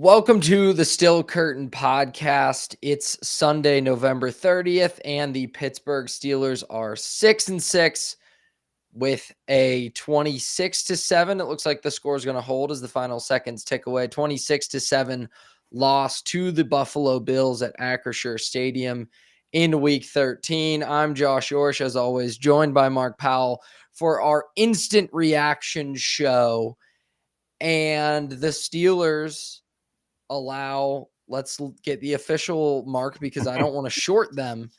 Welcome to the Still Curtain podcast. It's Sunday, November 30th, and the Pittsburgh Steelers are 6-6 with a 26-7. It looks like the score is going to hold as the final seconds tick away. 26-7 loss to the Buffalo Bills at Acrisure Stadium in Week 13. I'm Josh Yourish, as always, joined by Mark Powell for our instant reaction show. And the Steelers let's get the official mark because I don't want to short them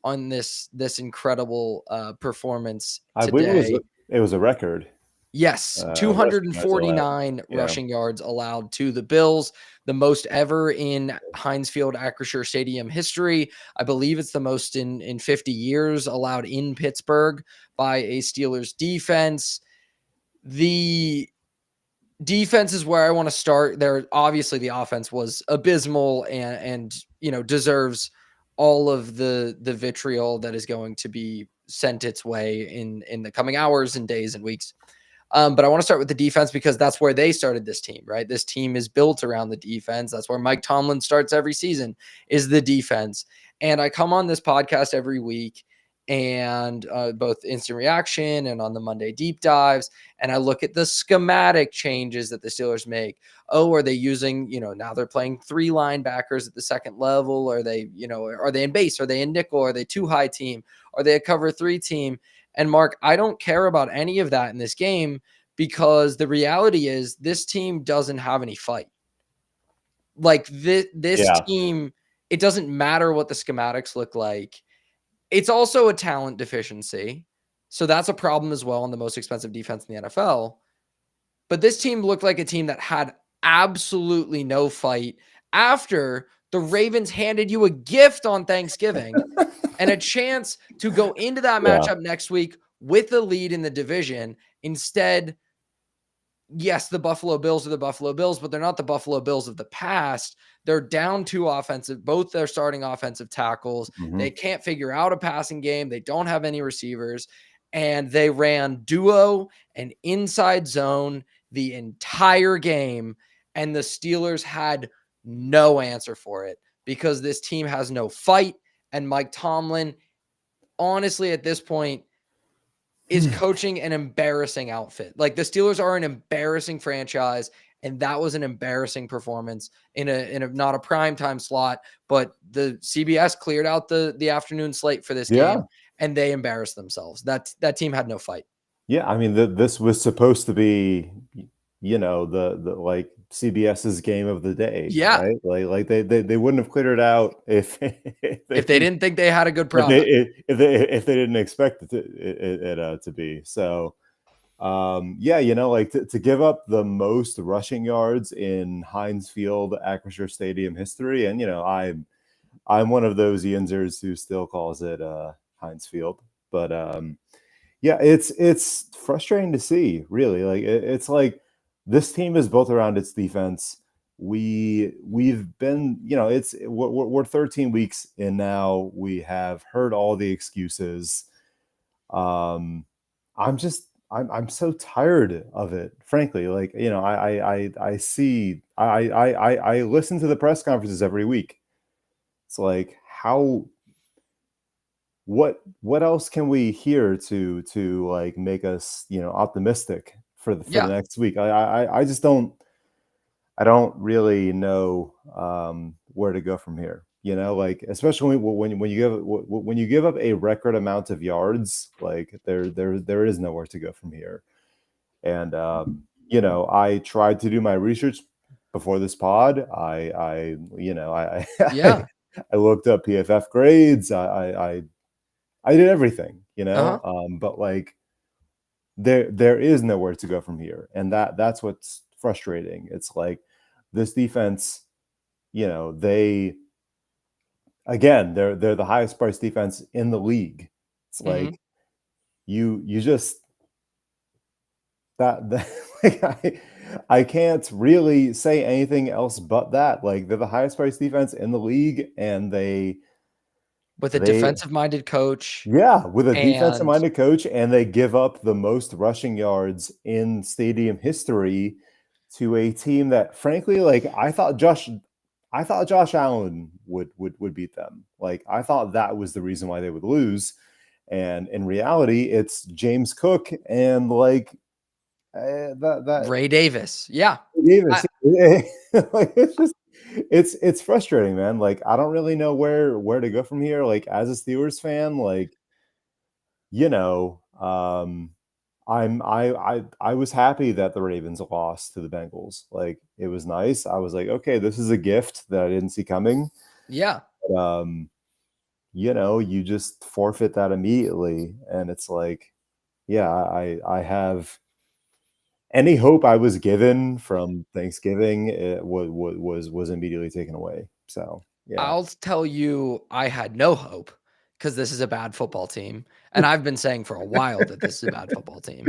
on this incredible performance today. I believe it was a record. Yes, 249 rushing yards allowed to the Bills, the most ever in Heinz Field Acrisure Stadium history. I believe it's the most in 50 years allowed in Pittsburgh by a Steelers defense. The defense is where I want to start. There, obviously, the offense was abysmal and deserves all of the vitriol that is going to be sent its way in the coming hours and days and weeks. But I want to start with the defense because that's where they started this team, right? This team is built around the defense. That's where Mike Tomlin starts every season, is the defense. And I come on this podcast every week and both instant reaction and on the Monday deep dives. And I look at the schematic changes that the Steelers make. Oh, are they using, now they're playing three linebackers at the second level? Are they in base? Are they in nickel? Are they too high team? Are they a cover three team? And Mark, I don't care about any of that in this game because the reality is this team doesn't have any fight. Like this team, it doesn't matter what the schematics look like. It's also a talent deficiency. So that's a problem as well in the most expensive defense in the NFL. But this team looked like a team that had absolutely no fight after the Ravens handed you a gift on Thanksgiving and a chance to go into that matchup next week with the lead in the division. Instead, yes, the Buffalo Bills are the Buffalo Bills, but they're not the Buffalo Bills of the past. They're down two both their starting offensive tackles. Mm-hmm. They can't figure out a passing game. They don't have any receivers. And they ran duo and inside zone the entire game. And the Steelers had no answer for it because this team has no fight. And Mike Tomlin, honestly, at this point, is coaching an embarrassing outfit. Like the Steelers are an embarrassing franchise, and that was an embarrassing performance in a not a primetime slot, but the CBS cleared out the afternoon slate for this game, and they embarrassed themselves. That team had no fight. Yeah, I mean, this was supposed to be, the like CBS's game of the day. Yeah, right? Like they wouldn't have cleared it out if they didn't think they had a good product. If they didn't expect it to be. So, to give up the most rushing yards in Heinz Field Acrisure Stadium history, and I'm one of those Ianzers who still calls it Heinz Field, but it's frustrating to see, really. Like it's like this team is built around its defense. We've been, we're 13 weeks in now. We have heard all the excuses. I'm so tired of it, frankly. Like, I listen to the press conferences every week. It's like, what else can we hear to like make us, optimistic for the next week? I just don't really know where to go from here. Like especially when you give up a record amount of yards, like there is nowhere to go from here. And I tried to do my research before this pod. I looked up PFF grades. I did everything, but like there is nowhere to go from here. And that's what's frustrating. It's like this defense, they're the highest priced defense in the league. It's like you just like I can't really say anything else but that. Like they're the highest priced defense in the league, and with a defensive-minded coach. With a defensive-minded coach, and they give up the most rushing yards in stadium history to a team that, frankly, like I thought Josh Allen would beat them. Like I thought that was the reason why they would lose, and in reality, it's James Cook and like that Ray Davis. Yeah. Davis. Like it's frustrating, man. Like I don't really know where to go from here. Like as a Steelers fan, like I was happy that the Ravens lost to the Bengals. Like it was nice. I was like, okay, this is a gift that I didn't see coming. Yeah. But, you just forfeit that immediately, and it's like, yeah, I have any hope I was given from Thanksgiving. It was immediately taken away. So yeah, I'll tell you, I had no hope because this is a bad football team. And I've been saying for a while that this is a bad football team.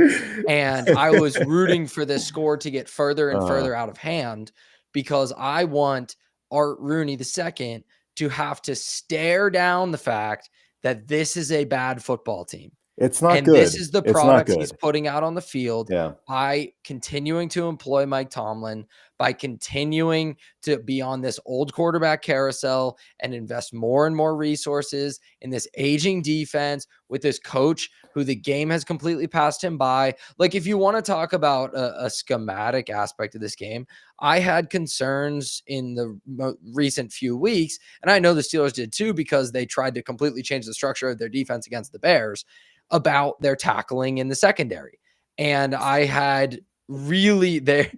And I was rooting for this score to get further and further out of hand because I want Art Rooney II to have to stare down the fact that this is a bad football team. It's not and good. This is the It's not product good. he's putting out on the field Yeah. by continuing to employ Mike Tomlin, by continuing to be on this old quarterback carousel and invest more and more resources in this aging defense with this coach who the game has completely passed him by. Like, if you want to talk about a schematic aspect of this game, I had concerns in the recent few weeks, and I know the Steelers did too, because they tried to completely change the structure of their defense against the Bears, about their tackling in the secondary. And I had really, they're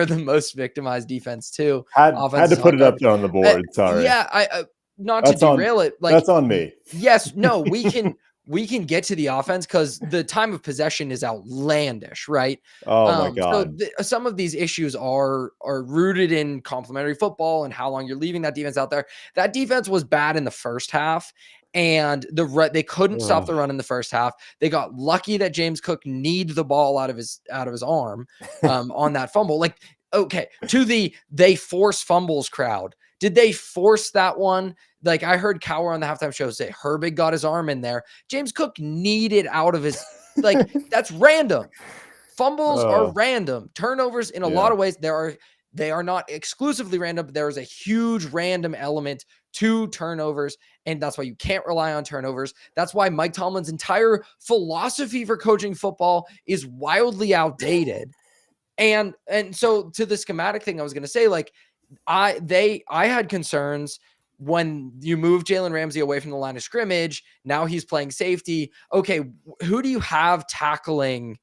the most victimized defense too. Had to put it up there on the board. Sorry. Yeah, I not to derail it. Like that's on me. Yes, no, we can get to the offense because the time of possession is outlandish, right? Oh my God. So some of these issues are rooted in complementary football and how long you're leaving that defense out there. That defense was bad in the first half, and they couldn't stop the run in the first half. They got lucky that James Cook kneed the ball out of his arm on that fumble. Like, okay, they force fumbles crowd. Did they force that one? Like, I heard Cower on the halftime show say Herbig got his arm in there. James Cook kneed out of his, like, that's random. Fumbles are random. Turnovers, in a lot of ways, they are not exclusively random, but there is a huge random element to turnovers, and that's why you can't rely on turnovers. That's why Mike Tomlin's entire philosophy for coaching football is wildly outdated. And so to the schematic thing, I was going to say, like, I had concerns when you move Jalen Ramsey away from the line of scrimmage. Now he's playing safety. Okay, who do you have tackling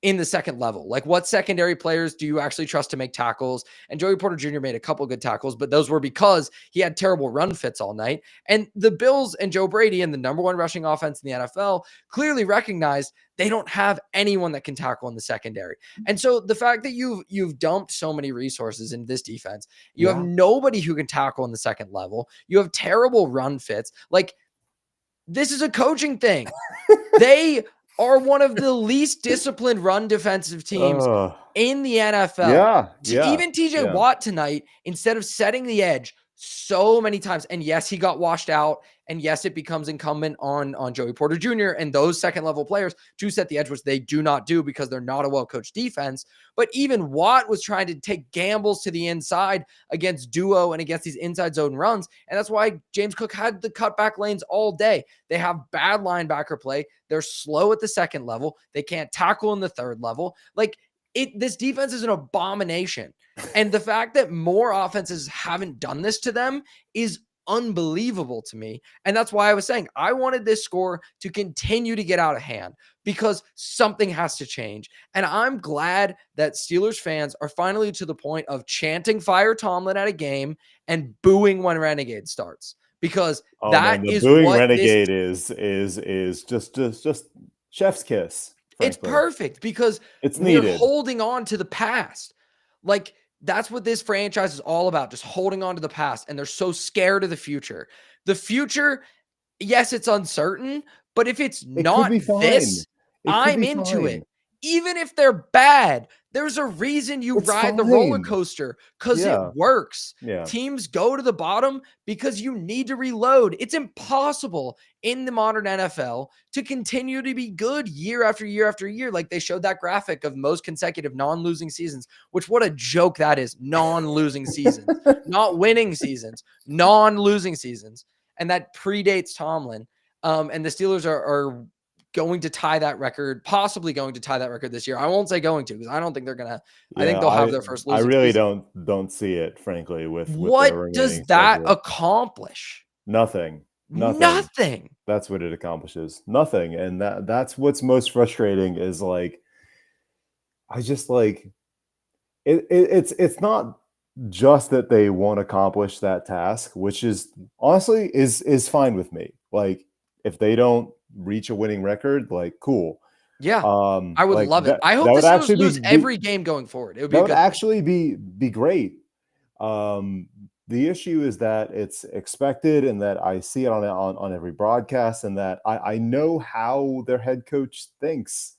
in the second level? Like, what secondary players do you actually trust to make tackles? And Joey Porter Jr. made a couple good tackles, but those were because he had terrible run fits all night. And the Bills and Joe Brady, and the number one rushing offense in the NFL, clearly recognized they don't have anyone that can tackle in the secondary. And so the fact that you've dumped so many resources into this defense, you have nobody who can tackle in the second level. You have terrible run fits. Like, this is a coaching thing. They are one of the least disciplined run defensive teams in the NFL. Even TJ Watt tonight, instead of setting the edge so many times, and yes, he got washed out, and yes, it becomes incumbent on Joey Porter Jr. and those second level players to set the edge, which they do not do because they're not a well-coached defense. But even Watt was trying to take gambles to the inside against duo and against these inside zone runs. And that's why James Cook had the cutback lanes all day. They have bad linebacker play. They're slow at the second level. They can't tackle in the third level. Like, this defense is an abomination. And the fact that more offenses haven't done this to them is unbelievable to me. And that's why I was saying I wanted this score to continue to get out of hand, because something has to change. And I'm glad that Steelers fans are finally to the point of chanting "Fire Tomlin" at a game and booing when Renegade starts, because booing Renegade is just chef's kiss. Frankly. It's perfect because it's needed. We're holding on to the past. Like, that's what this franchise is all about, just holding on to the past. And they're so scared of the future. The future, yes, it's uncertain, but if it's not this, I'm into it. Even if they're bad, There's a reason you It's ride the roller fine. coaster, because Yeah. it works. Yeah. Teams go to the bottom because you need to reload. It's impossible in the modern NFL to continue to be good year after year after year. Like they showed that graphic of most consecutive non-losing seasons, which what a joke that is. Non-losing seasons, not winning seasons, non-losing seasons. And that predates Tomlin. And the Steelers are going to tie that record, possibly going to tie that record this year. I won't say going to, because I don't think they're going to. Yeah, I think they'll have their first I losing really season. don't see it, frankly, with their What remaining does that schedule. accomplish? Nothing. That's what it accomplishes. Nothing. And that's what's most frustrating is like, I just like it's not just that they won't accomplish that task, which is honestly is fine with me. Like if they don't reach a winning record, like cool. Yeah. I would Like love it. I hope that the would Steelers actually lose every game going forward. It would be that a would good actually be great. The issue is that it's expected and that I see it on every broadcast and that I know how their head coach thinks.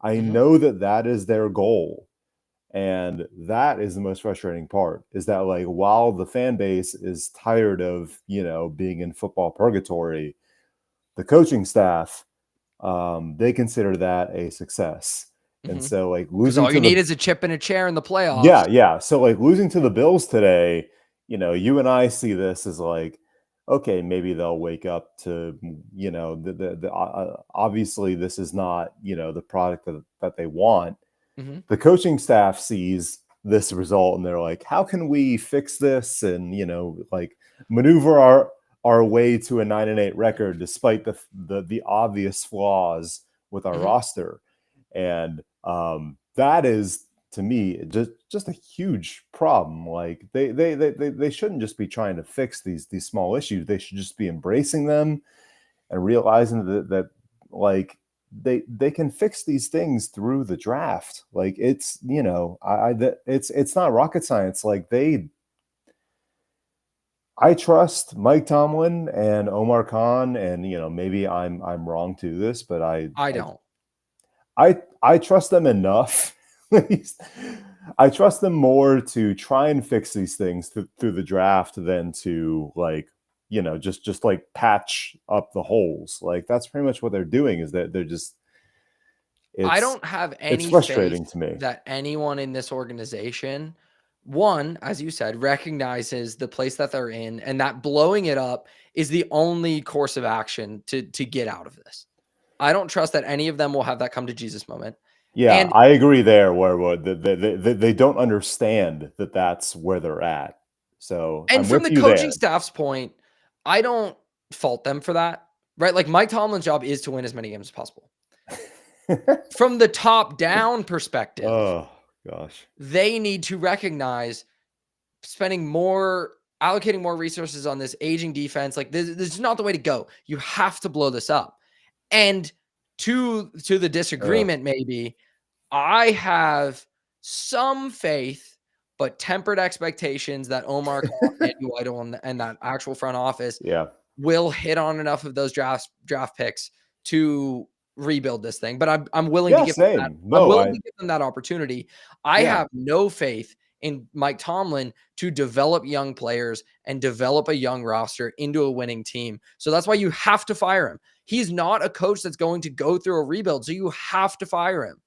I know that is their goal. And that is the most frustrating part is that like while the fan base is tired of, being in football purgatory, the coaching staff, they consider that a success. And so like because losing all you to need the is a chip and a chair in the playoffs. yeah. So like losing to the Bills today, you and I see this as like, okay, maybe they'll wake up to, obviously this is not, the product that they want. The coaching staff sees this result and they're like, how can we fix this and, like maneuver our way to a 9-8 record despite the obvious flaws with our roster. And that is, to me, just a huge problem. Like they shouldn't just be trying to fix these small issues. They should just be embracing them and realizing that like they can fix these things through the draft. Like it's, it's not rocket science. Like I trust Mike Tomlin and Omar Khan, and maybe I'm wrong to this, but I don't. I trust them enough. I trust them more to try and fix these things through the draft than to like, just like patch up the holes. Like that's pretty much what they're doing is that they're just, I don't have any it's frustrating faith to me that anyone in this organization, one, as you said, recognizes the place that they're in and that blowing it up is the only course of action to get out of this. I don't trust that any of them will have that come to Jesus moment. Yeah, and I agree there where they don't understand that that's where they're at. So And I'm from with the you coaching there. staff's point, I don't fault them for that, right? Like Mike Tomlin's job is to win as many games as possible. From the top down perspective, oh gosh, they need to recognize allocating more resources on this aging defense. Like this is not the way to go. You have to blow this up. And to the disagreement, maybe I have some faith, but tempered expectations that Omar Khan, Andy Weidel, and that actual front office will hit on enough of those draft picks to rebuild this thing. But I'm willing to give them that. I'm willing to give them that opportunity. I have no faith in Mike Tomlin to develop young players and develop a young roster into a winning team. So that's why you have to fire him. He's not a coach that's going to go through a rebuild. So you have to fire him.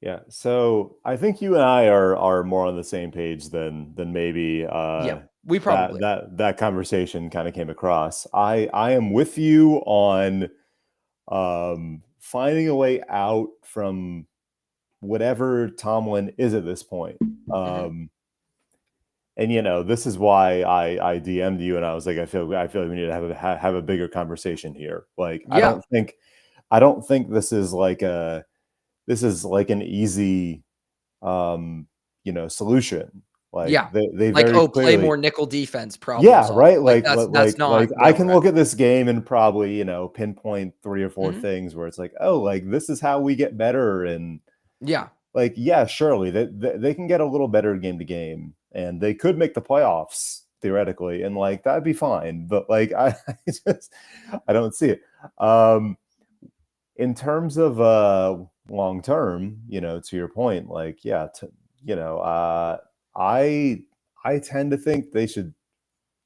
Yeah. So I think you and I are more on the same page than maybe we probably that conversation kind of came across. I am with you on finding a way out from whatever Tomlin is at this point. And this is why I DM'd you and I was like, I feel like we need to have a bigger conversation here. Like I don't think this is like an easy solution. Like they like very play clearly more nickel defense problem. Yeah, right. Like that's not I can look at this game and probably pinpoint 3 or 4 things where it's like, oh, like this is how we get better. And like surely they can get a little better game to game and they could make the playoffs theoretically, and like that'd be fine. But like I don't see it. In terms of long term, to your point, like, I tend to think they should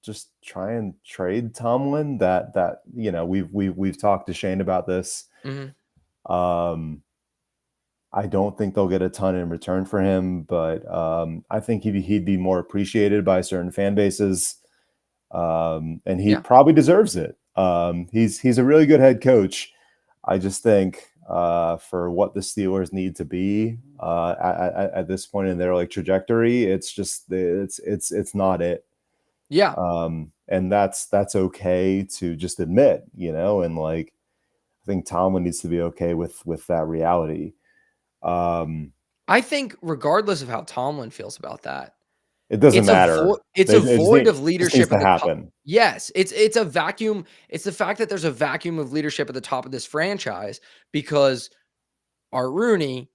just try and trade Tomlin. That we've talked to Shane about this. Mm-hmm. I don't think they'll get a ton in return for him, but I think he'd be more appreciated by certain fan bases, and he probably deserves it. He's a really good head coach. I just think for what the Steelers need to be at this point in their trajectory, it's not it. Yeah. And that's okay to just admit, and I think Tomlin needs to be okay with that reality. I think regardless of how Tomlin feels about that, it doesn't matter. It's a void of leadership at the top. Yes, it's a vacuum. It's the fact that there's a vacuum of leadership at the top of this franchise because Art Rooney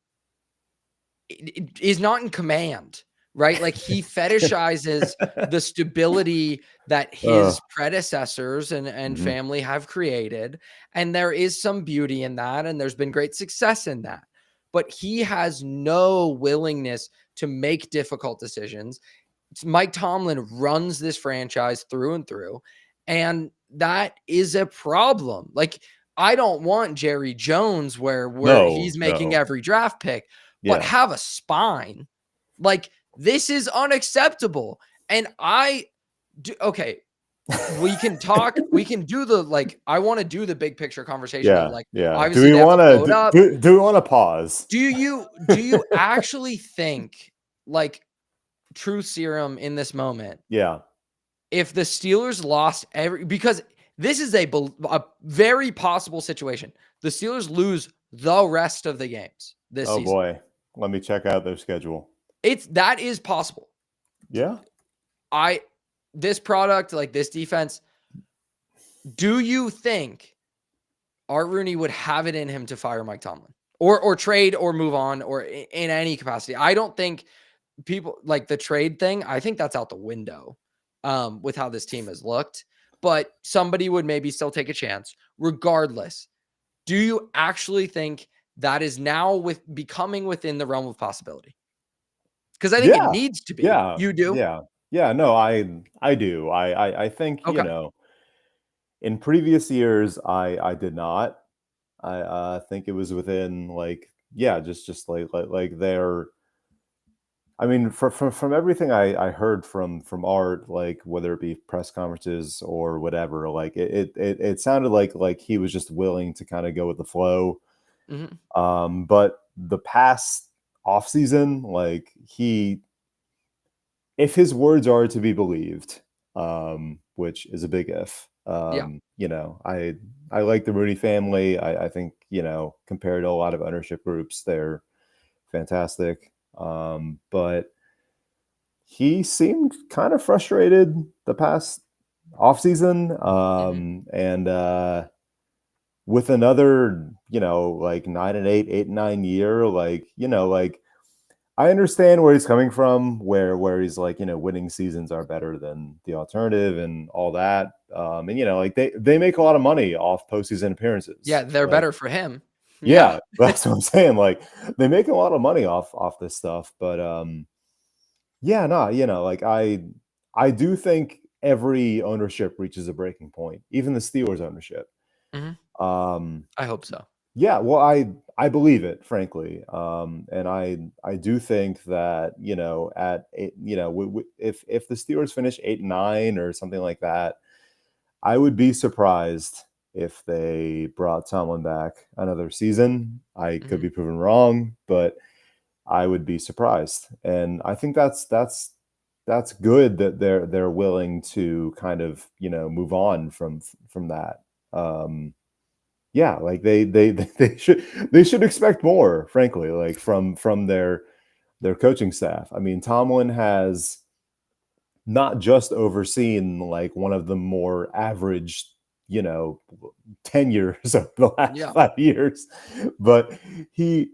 is not in command, right? Like he fetishizes the stability that his predecessors and family have created. And there is some beauty in that. And there's been great success in that. But he has no willingness to make difficult decisions. Mike Tomlin runs this franchise through and through. And that is a problem. Like, I don't want Jerry Jones where he's making every draft pick, but have a spine. Like, this is unacceptable. And we can talk. We can do I want to do the big picture conversation. Do we want to pause? Do you actually think truth serum in this moment? Yeah. If the Steelers lost because this is a very possible situation. The Steelers lose the rest of the games this season. Oh boy. Let me check out their schedule. That is possible. Yeah. This product, this defense, do you think Art Rooney would have it in him to fire Mike Tomlin or trade or move on or in any capacity? I don't think people the trade thing. I think that's out the window with how this team has looked, but somebody would maybe still take a chance regardless. Do you actually think that is now becoming within the realm of possibility? Because I think it needs to be. Yeah. You do? Yeah. No, I do. I think, in previous years, I did not. I think it was within just their. I mean, from everything I heard from Art, whether it be press conferences or whatever, it sounded like he was just willing to kind of go with the flow. Mm-hmm. But the past offseason, if his words are to be believed, which is a big if, I like the Rooney family. I think, compared to a lot of ownership groups, they're fantastic. But he seemed kind of frustrated the past offseason. And with another, 9-8, 8-9 year, I understand where he's coming from, where he's winning seasons are better than the alternative and all that. And they make a lot of money off postseason appearances. Yeah, they're better for him. Yeah, that's what I'm saying. They make a lot of money off this stuff, but I do think every ownership reaches a breaking point, even the Steelers ownership. Mm-hmm. I hope so. Yeah, well, I believe it, frankly, and I do think that if the Steelers finish 8-9 or something like that, I would be surprised if they brought Tomlin back another season. I could be proven wrong, but I would be surprised, and I think that's good that they're willing to kind of move on from that. They should expect more, frankly, from their coaching staff. I mean, Tomlin has not just overseen one of the more average, tenures of the last 5 years, but he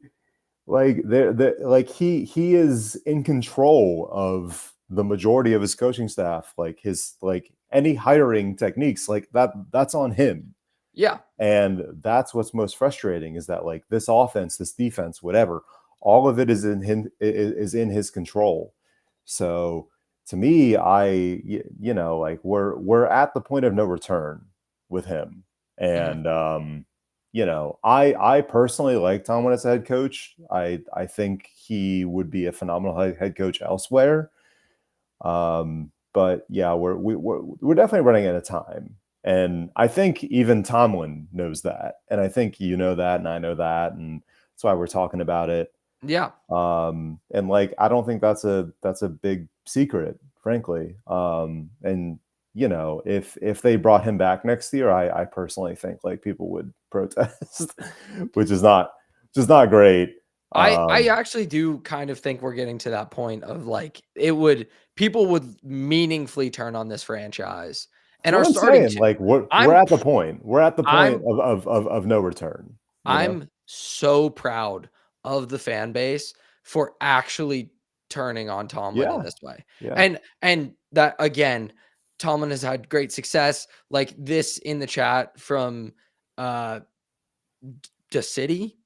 he is in control of the majority of his coaching staff. Any hiring techniques that's on him. Yeah. And that's what's most frustrating, is that like this offense, this defense, whatever, all of it is in his control. So to me, like we're at the point of no return with him. And I personally like Tomlin as a head coach. I think he would be a phenomenal head coach elsewhere. But yeah, we're definitely running out of time. And I think even Tomlin knows that. And I think you know that, and I know that. And that's why we're talking about it. Yeah. And like, I don't think that's a big secret, frankly. And if they brought him back next year, I personally think like people would protest, which is not great. I actually do kind of think we're getting to that point of like people would meaningfully turn on this franchise and are starting to. Like we're at the point. We're at the point of no return. I'm so proud of the fan base for actually turning on Tomlin in this way. Yeah. And that, again, Tomlin has had great success. Like this in the chat from the city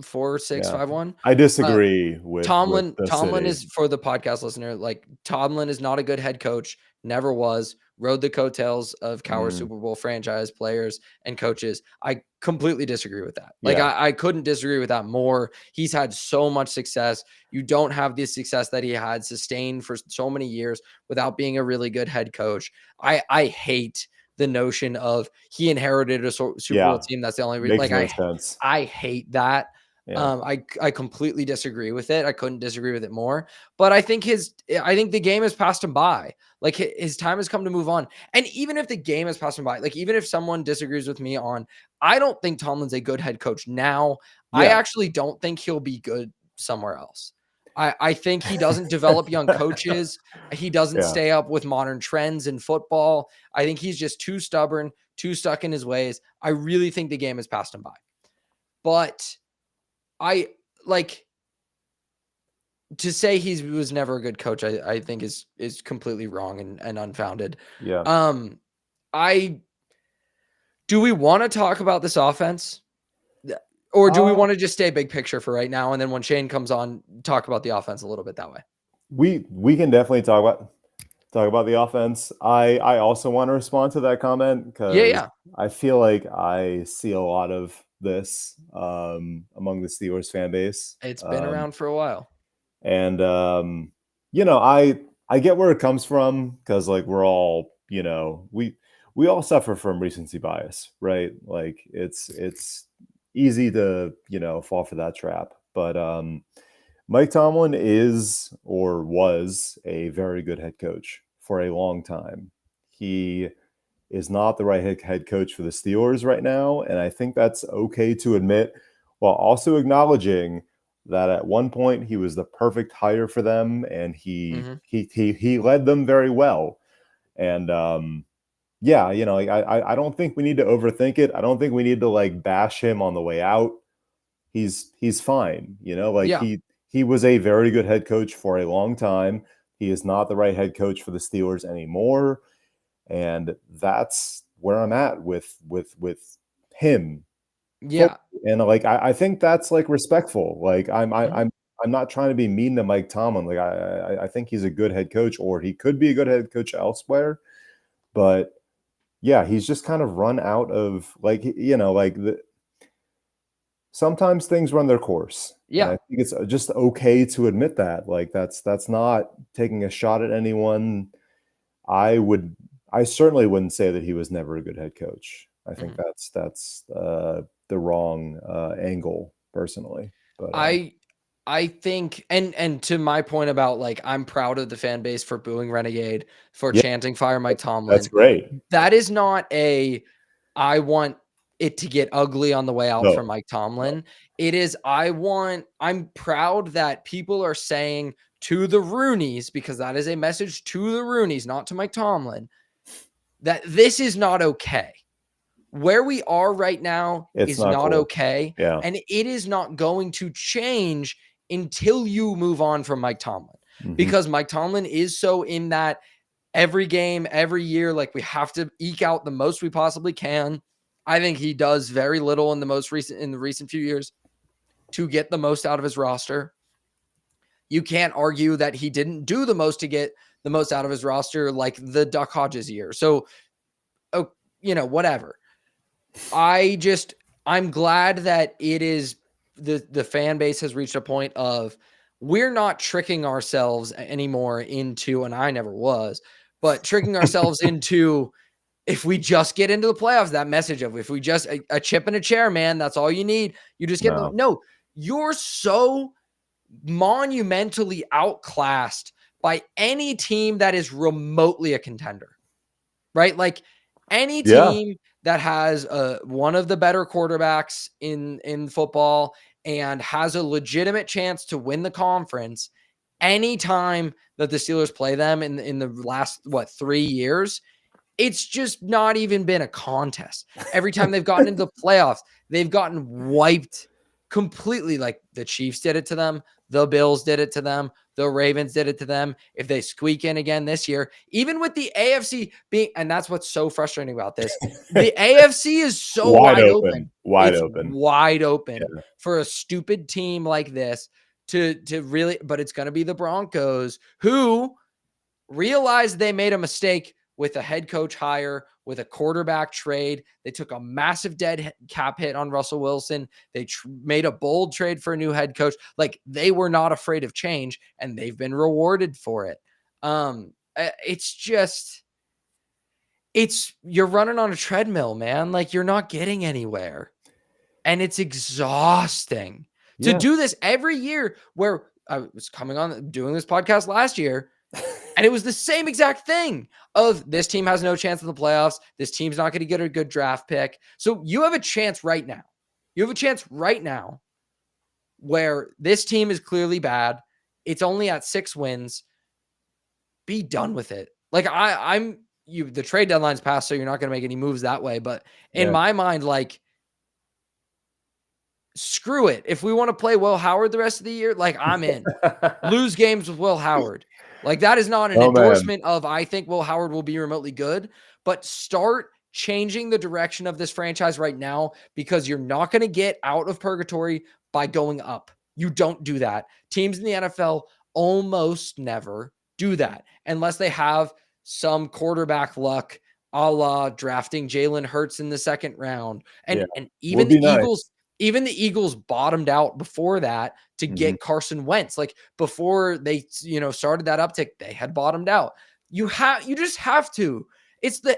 4651. I disagree with Tomlin. With Tomlin city. is, for the podcast listener, like Tomlin is not a good head coach. Never was. Rode the coattails of Cowher Super Bowl franchise players and coaches. I completely disagree with that. Like I couldn't disagree with that more. He's had so much success. You don't have the success that he had sustained for so many years without being a really good head coach. I hate the notion of he inherited a Super Bowl team. That's the only reason. Makes Like no sense. I hate that. Yeah. I completely disagree with it. I couldn't disagree with it more. But I think the game has passed him by. Like his time has come to move on. And even if the game has passed him by, like even if someone disagrees with me on, I don't think Tomlin's a good head coach now. Yeah. I actually don't think he'll be good somewhere else. I think he doesn't develop young coaches. He doesn't stay up with modern trends in football. I think he's just too stubborn, too stuck in his ways. I really think the game has passed him by. But I like to say he was never a good coach. I think is completely wrong and unfounded. Yeah. Do we want to talk about this offense, or do we want to just stay big picture for right now? And then when Shane comes on, talk about the offense a little bit that way. We can definitely talk about the offense. I also want to respond to that comment because I feel like I see a lot of this among the Steelers fan base. It's been around for a while. And I get where it comes from, because like we're all, we all suffer from recency bias, right? Like it's easy to, fall for that trap. But Mike Tomlin is or was a very good head coach for a long time. He is not the right head coach for the Steelers right now, and I think that's okay to admit, while also acknowledging that at one point he was the perfect hire for them, and he led them very well. And I don't think we need to overthink it. I don't think we need to like bash him on the way out. He's fine, he was a very good head coach for a long time. He is not the right head coach for the Steelers anymore. And that's where I'm at with him. Yeah. And like, I think that's like respectful. Like I'm not trying to be mean to Mike Tomlin. Like I think he's a good head coach, or he could be a good head coach elsewhere. But yeah, he's just kind of run out of sometimes things run their course. Yeah. And I think it's just okay to admit that. Like that's not taking a shot at anyone. I certainly wouldn't say that he was never a good head coach. I think that's the wrong angle, personally. But I think, and to my point about like, I'm proud of the fan base for booing Renegade, for chanting "Fire Mike Tomlin." That's great. That is not I want it to get ugly on the way out from Mike Tomlin. It is, I'm proud that people are saying to the Roonies, because that is a message to the Roonies, not to Mike Tomlin, that this is not okay. Where we are right now is not cool. Okay. Yeah. And it is not going to change until you move on from Mike Tomlin, because Mike Tomlin is so in that every game, every year, like we have to eke out the most we possibly can. I think he does very little in the recent few years to get the most out of his roster. You can't argue that he didn't do the most to get the most out of his roster, like the Duck Hodges year. So, whatever. I'm glad that it is the fan base has reached a point of we're not tricking ourselves anymore into, and I never was, but tricking ourselves into, if we just get into the playoffs, that message of if we just a chip in a chair, man, that's all you need. You just get no, you're so monumentally outclassed by any team that is remotely a contender, right? Like any team that has one of the better quarterbacks in football and has a legitimate chance to win the conference, anytime that the Steelers play them in the last 3 years, it's just not even been a contest. Every time they've gotten into the playoffs, they've gotten wiped completely. Like the Chiefs did it to them. The Bills did it to them. The Ravens did it to them. If they squeak in again this year, even with the AFC being, and that's what's so frustrating about this, the AFC is so wide open. Wide open for a stupid team like this to really, but it's going to be the Broncos who realized they made a mistake with a head coach hire, with a quarterback trade. They took a massive dead cap hit on Russell Wilson. They made a bold trade for a new head coach. Like, they were not afraid of change, and they've been rewarded for it. You're running on a treadmill, man. Like, you're not getting anywhere. And it's exhausting to do this every year, where I was coming on doing this podcast last year. And it was the same exact thing of this team has no chance in the playoffs. This team's not going to get a good draft pick. So you have a chance right now. You have a chance right now where this team is clearly bad. It's only at 6 wins. Be done with it. Like the trade deadline's passed, so you're not going to make any moves that way. But in my mind, like, screw it. If we want to play Will Howard the rest of the year, like, I'm in. Lose games with Will Howard. Like, that is not an endorsement of I think Will Howard will be remotely good, but start changing the direction of this franchise right now, because you're not going to get out of purgatory by going up. You don't do that. Teams in the NFL almost never do that unless they have some quarterback luck, a la drafting Jalen Hurts in the second round. And even the Eagles, even the Eagles bottomed out before that to get Carson Wentz. Like, before they, started that uptick, they had bottomed out. You just have to. The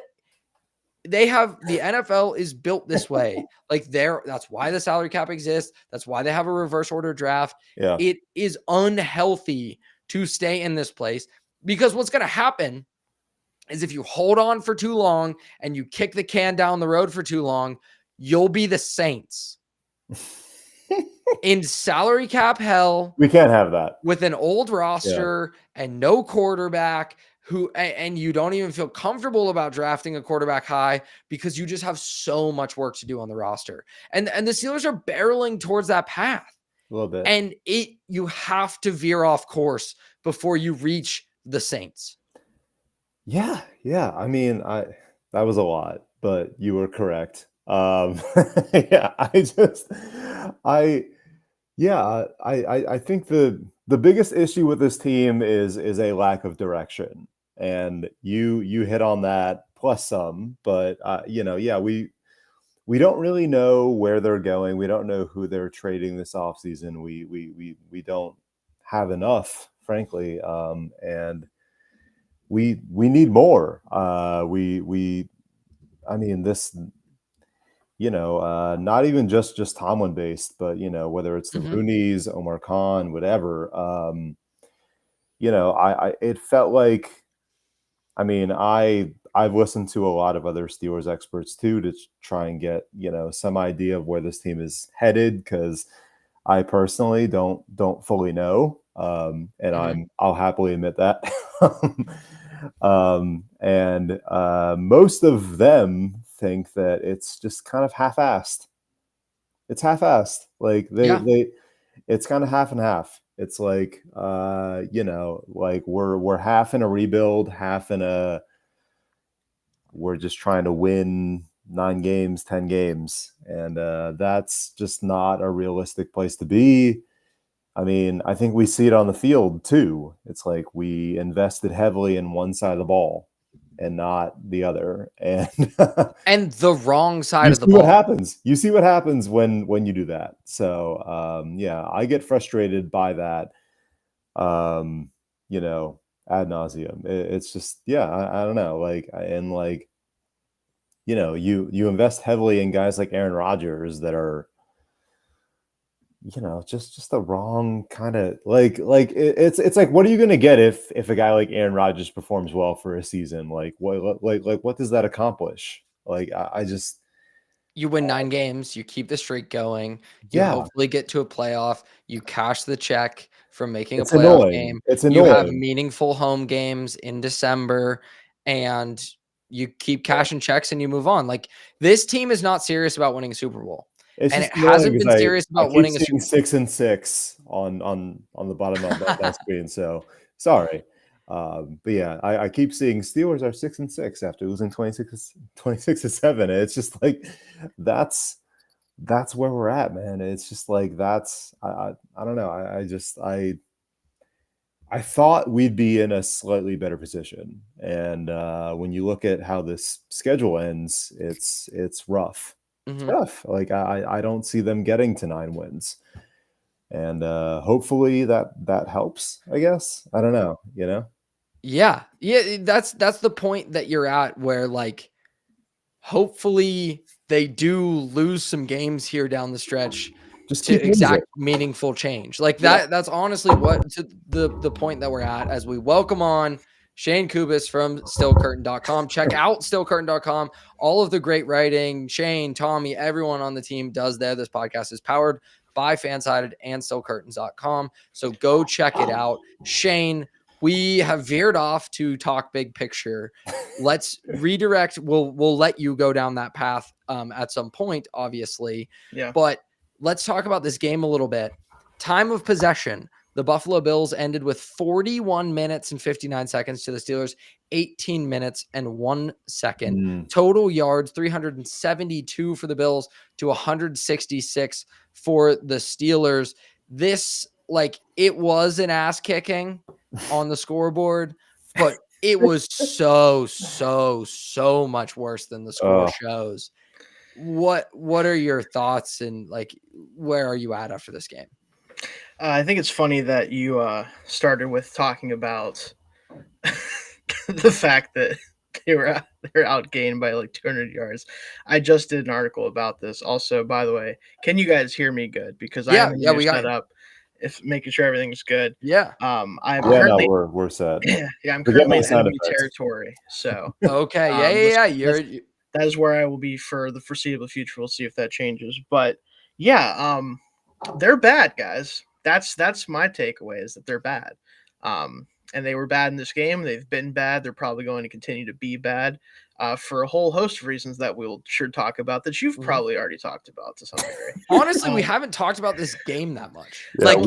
NFL is built this way. Like, that's why the salary cap exists. That's why they have a reverse order draft. Yeah. It is unhealthy to stay in this place, because what's going to happen is if you hold on for too long and you kick the can down the road for too long, you'll be the Saints. In salary cap hell. We can't have that with an old roster and no quarterback, and you don't even feel comfortable about drafting a quarterback high because you just have so much work to do on the roster. And the Steelers are barreling towards that path a little bit. And you have to veer off course before you reach the Saints. Yeah. I mean, that was a lot, but you were correct. I think the biggest issue with this team is a lack of direction, and you hit on that plus some. But we don't really know where they're going. We don't know who they're trading this offseason. We don't have enough, frankly, and we need more. Not even just Tomlin based, but, whether it's the Rooneys, Omar Khan, whatever, it felt like, I've listened to a lot of other Steelers experts too, to try and get, some idea of where this team is headed. 'Cause I personally don't fully know. I'll happily admit that. Most of them think that it's just kind of half-assed. It's half-assed. Like it's kind of half and half. It's like, like we're half in a rebuild, half in we're just trying to win 9 games, 10 games. And that's just not a realistic place to be. I mean, I think we see it on the field too. It's like we invested heavily in one side of the ball and not the other. And and the wrong side you of the see ball. what happens. You see what happens when you do that. So yeah, I get frustrated by that. You know, ad nauseum. It's just, yeah, I don't know. Like, and like, you know, you invest heavily in guys like Aaron Rodgers that are, you know, just the wrong kind of it's like, what are you going to get if a guy like Aaron Rodgers performs well for a season? Like what does that accomplish? Like I just, you win 9 games, you keep the streak going, you yeah, hopefully get to a playoff, you cash the check from making a it's playoff annoying. game. It's You have annoying. meaningful home games in December, and you keep cashing checks and you move on. Like, this team is not serious about winning a Super Bowl. It's And just it annoying hasn't been because serious I about keep winning a seeing Super 6-6 on the bottom of that screen. So sorry. But yeah, I keep seeing Steelers are 6-6 after losing 26-7. It's just like that's where we're at, man. It's just like I don't know. I thought we'd be in a slightly better position. And when you look at how this schedule ends, it's rough. It's Mhm. rough. Like I don't see them getting to 9 wins. And hopefully that helps, I guess. I don't know, you know? Yeah. Yeah, that's the point that you're at where, like, hopefully they do lose some games here down the stretch Just to keep losing. exact meaningful change. Like, Yeah. that's honestly what to the point that we're at as we welcome on Shane Kubis from stillcurtain.com. Check out stillcurtain.com. All of the great writing, Shane, Tommy, everyone on the team does there. This podcast is powered by FanSided and stillcurtains.com. So go check it out. Shane, we have veered off to talk big picture. Let's redirect. We'll let you go down that path at some point, obviously. Yeah. But let's talk about this game a little bit. Time of possession. The Buffalo Bills ended with 41 minutes and 59 seconds to the Steelers, 18 minutes and 1 second. Total yards, 372 for the Bills to 166 for the Steelers. This, like, it was an ass kicking on the scoreboard, but it was so much worse than the score shows. What are your thoughts, and, like, where are you at after this game? I think it's funny that you started with talking about the fact that they're outgained by like 200 yards. I just did an article about this. Also, by the way, can you guys hear me good? Because I am Yeah, we got set you. up, if making sure everything's good. Yeah. I'm Yeah, currently no, we're set. yeah, I'm Forget currently my in sound enemy effects. territory. So Okay. Yeah. that is where I will be for the foreseeable future. We'll see if that changes. But yeah, they're bad, guys. That's my takeaway, is that they're bad. And they were bad in this game. They've been bad. They're probably going to continue to be bad for a whole host of reasons that we'll sure talk about, that you've probably already talked about to some degree. Honestly, we haven't talked about this game that much. Yeah, Like,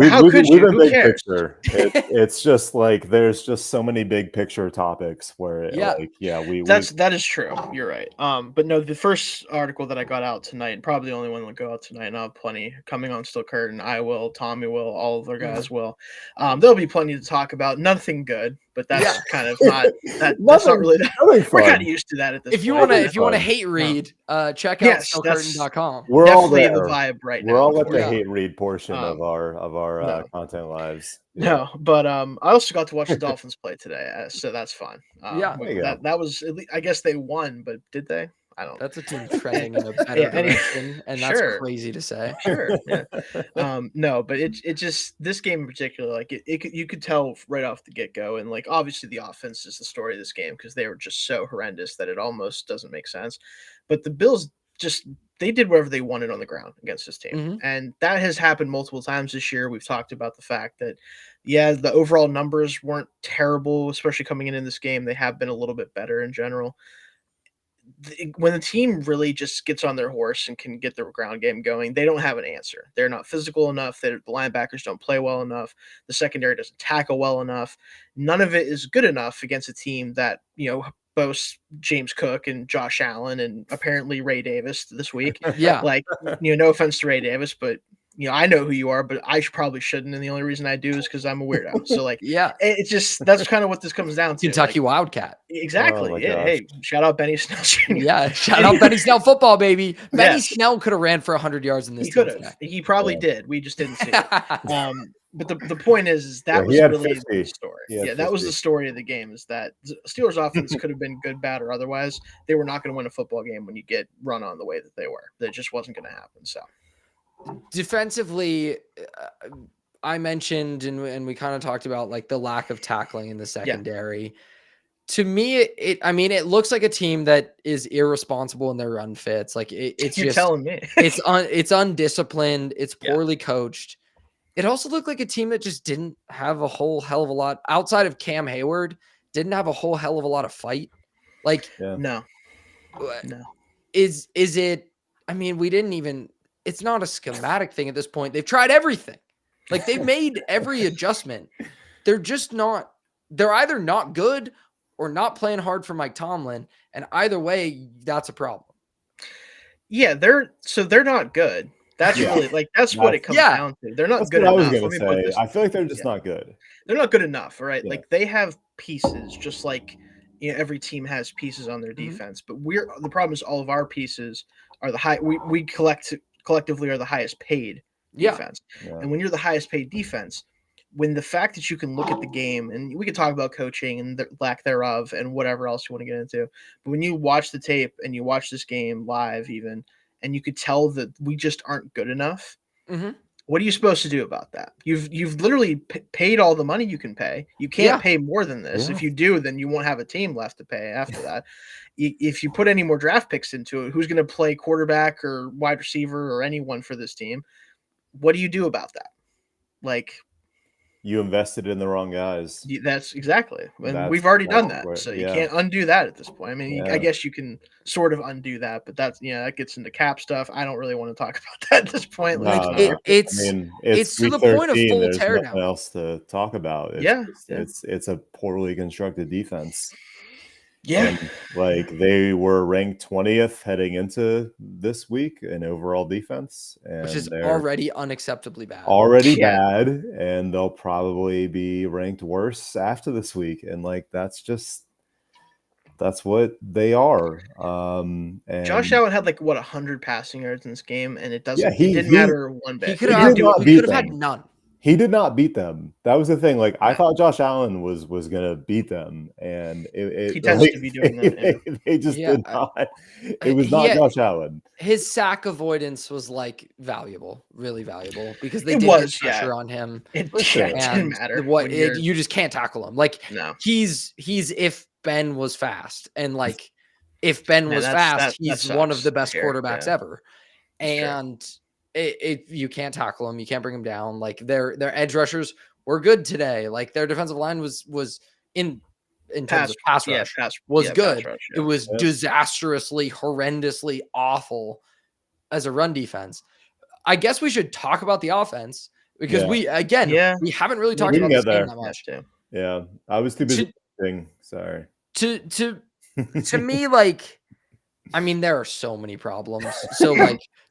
how could you? been Who big cares? picture. It's just like there's just so many big picture topics where Yeah. like that is true. You're right. But no, the first article that I got out tonight, and probably the only one that go out tonight, and I'll have plenty coming on Still Curtain. I will, Tommy will, all of our guys will. There'll be plenty to talk about. Nothing good, but that's kind of not that. That's not really that. We're kind of used to that at this if you point. if you want to hate read, check out stillcurtain.com. We're all definitely there. the vibe right We're now. all at the hate read portion of our no. content lives. Yeah. No, but I also got to watch the Dolphins play today, so that's fun. Yeah. There you go. That was, at least, I guess they won, but did they? I don't know. That's a team trending in a better direction, and that's Sure. crazy to say. Sure. Yeah. No, but it just, this game in particular, like you could tell right off the get go, and like obviously the offense is the story of this game because they were just so horrendous that it almost doesn't make sense. But the Bills just, they did whatever they wanted on the ground against this team. And that has happened multiple times this year. We've talked about the fact that, yeah, the overall numbers weren't terrible, especially coming in this game. They have been a little bit better in general. When the team really just gets on their horse and can get their ground game going, they don't have an answer. They're not physical enough. The linebackers don't play well enough. The secondary doesn't tackle well enough. None of it is good enough against a team that, boast James Cook and Josh Allen and apparently Ray Davis this week. Yeah. Like, no offense to Ray Davis, but I know who you are, but I probably shouldn't. And the only reason I do is because I'm a weirdo. So like, yeah, it's just, that's kind of what this comes down to. Kentucky like, Wildcat. Exactly. Oh Yeah. Hey, shout out Benny Snell Jr. Yeah, shout out Benny Snell football, baby. Benny Yes. Snell could have ran for 100 yards in this. He could have. He probably did. We just didn't see it. But the point is that was really the story. Yeah, that was the story of the game, is that Steelers offense could have been good, bad, or otherwise. They were not going to win a football game when you get run on the way that they were. That just wasn't going to happen. So defensively, I mentioned and we kind of talked about like the lack of tackling in the secondary. Yeah. To me, it looks like a team that is irresponsible in their run fits. Like it's You're just telling me it's undisciplined. It's poorly coached. It also looked like a team that just didn't have a whole hell of a lot outside of Cam Hayward. Didn't have a whole hell of a lot of fight. Like no. Is it? I mean, we didn't even. It's not a schematic thing at this point. They've tried everything. Like they've made every adjustment. They're just not. They're either not good or not playing hard for Mike Tomlin, and either way, that's a problem. Yeah, they're not good. That's really that's what it comes down to. They're not good enough. I was going to say. I feel like they're just not good. They're not good enough, right? Yeah. Like they have pieces, just like every team has pieces on their defense. But the problem is all of our pieces are the high. We collectively are the highest paid defense, and when you're the highest paid defense, when the fact that you can look at the game, and we can talk about coaching and the lack thereof and whatever else you want to get into, but when you watch the tape and you watch this game live even, and you could tell that we just aren't good enough, what are you supposed to do about that? You've literally paid all the money you can pay. You can't pay more than this. If you do, then you won't have a team left to pay after that. If you put any more draft picks into it, who's going to play quarterback or wide receiver or anyone for this team? What do you do about that? Like, you invested in the wrong guys. That's exactly. And we've already done that. So you can't undo that at this point. I mean, I guess you can sort of undo that, but that's, that gets into cap stuff. I don't really want to talk about that at this point. It's to the point of full teardown. There's nothing else to talk about. It's a poorly constructed defense. Yeah. And, they were ranked 20th heading into this week in overall defense, which is already unacceptably bad. Bad, and they'll probably be ranked worse after this week. And that's what they are. And Josh Allen had 100 passing yards in this game, and it didn't matter one bit. He could have had none. He did not beat them. That was the thing. I thought Josh Allen was going to beat them, and he tends to be doing that. They just did not. It was not Josh Allen. His sack avoidance was valuable, really valuable, because they did get pressure on him. It didn't matter. You just can't tackle him. No. He's if Ben was fast, and if Ben was fast, he's one of the best quarterbacks ever, and. You can't tackle him. You can't bring him down. Their edge rushers were good today. Their defensive line was in terms of pass rush was good. Pass rush, It was disastrously, horrendously awful as a run defense. I guess we should talk about the offense because we haven't really talked about this game that much. Yeah, I was too busy. Sorry. To me, there are so many problems. So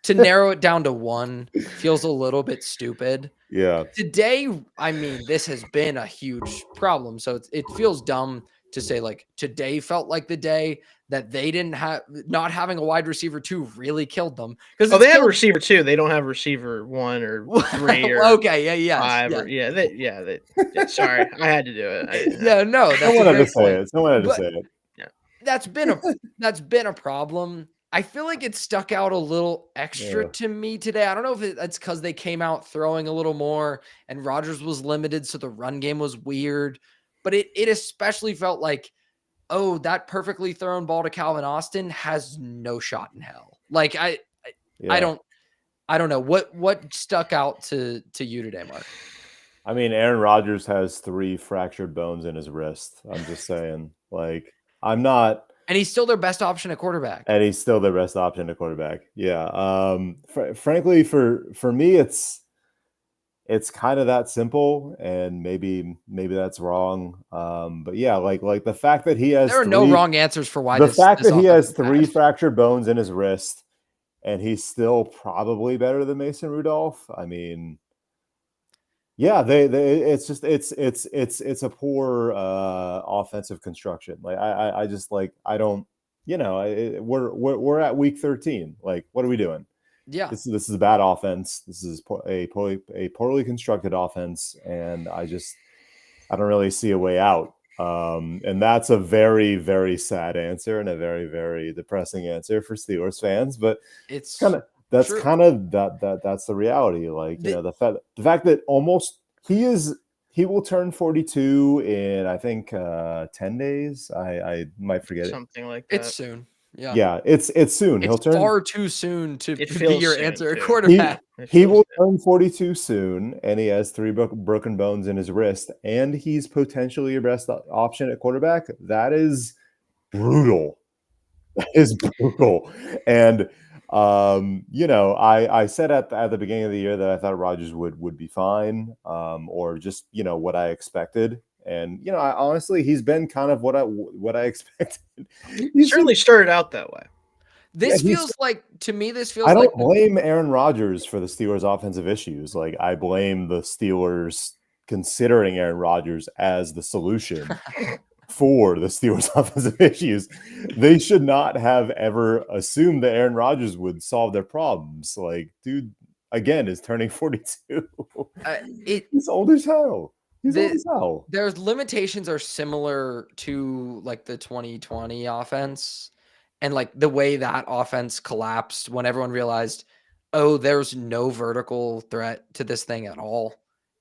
to narrow it down to one feels a little bit stupid. Yeah. Today, this has been a huge problem. So it feels dumb to say today felt like the day that they didn't have, not having a wide receiver 2 really killed them. Because they have a receiver 2. They don't have receiver 1 or 3 or 5 or sorry, I had to do it. Someone had to say it. Someone had to say it. That's been a problem. I feel like it stuck out a little extra to me today. I don't know if it's because they came out throwing a little more and Rodgers was limited, so the run game was weird. But it especially felt that perfectly thrown ball to Calvin Austin has no shot in hell. I don't know what stuck out to you today, Mark. Aaron Rodgers has 3 fractured bones in his wrist. I'm just saying, I'm not. And he's still their best option at quarterback. Yeah. Frankly, for me, it's it's kind of that simple, and maybe that's wrong. But yeah, like the fact that he has there are no wrong answers for why the this fact that he offense has is 3 bad. fractured bones in his wrist, and he's still probably better than Mason Rudolph. I mean, yeah, they it's just it's a poor offensive construction. Like I just like I don't, we're at week 13. Like, what are we doing? Yeah, This is a bad offense. This is a poorly constructed offense, and I don't really see a way out. And that's a very, very sad answer and a very, very depressing answer for Steelers fans. But it's that's true. kind of that's the reality. Like, the fact that he will turn 42 in, I think, 10 days. I might forget Something like that. It's soon. Yeah. Yeah, it's soon. He'll It's turn far too soon to It be feels your soon, answer at too. quarterback. he will turn 42 soon, and he has 3 broken bones in his wrist, and he's potentially your best option at quarterback. That is brutal. That is brutal. And I said at the beginning of the year that I thought Rodgers would be fine, or just what I expected. And I honestly, he's been kind of what I expected. He certainly started out that way. This feels like, to me, I don't blame Aaron Rodgers for the Steelers' offensive issues. Like, I blame the Steelers considering Aaron Rodgers as the solution for the Steelers' offensive issues. They should not have ever assumed that Aaron Rodgers would solve their problems. Like, dude, again, is turning 42. He's old as hell. He's old as hell. There's limitations are similar to like the 2020 offense. And like the way that offense collapsed when everyone realized, oh, there's no vertical threat to this thing at all.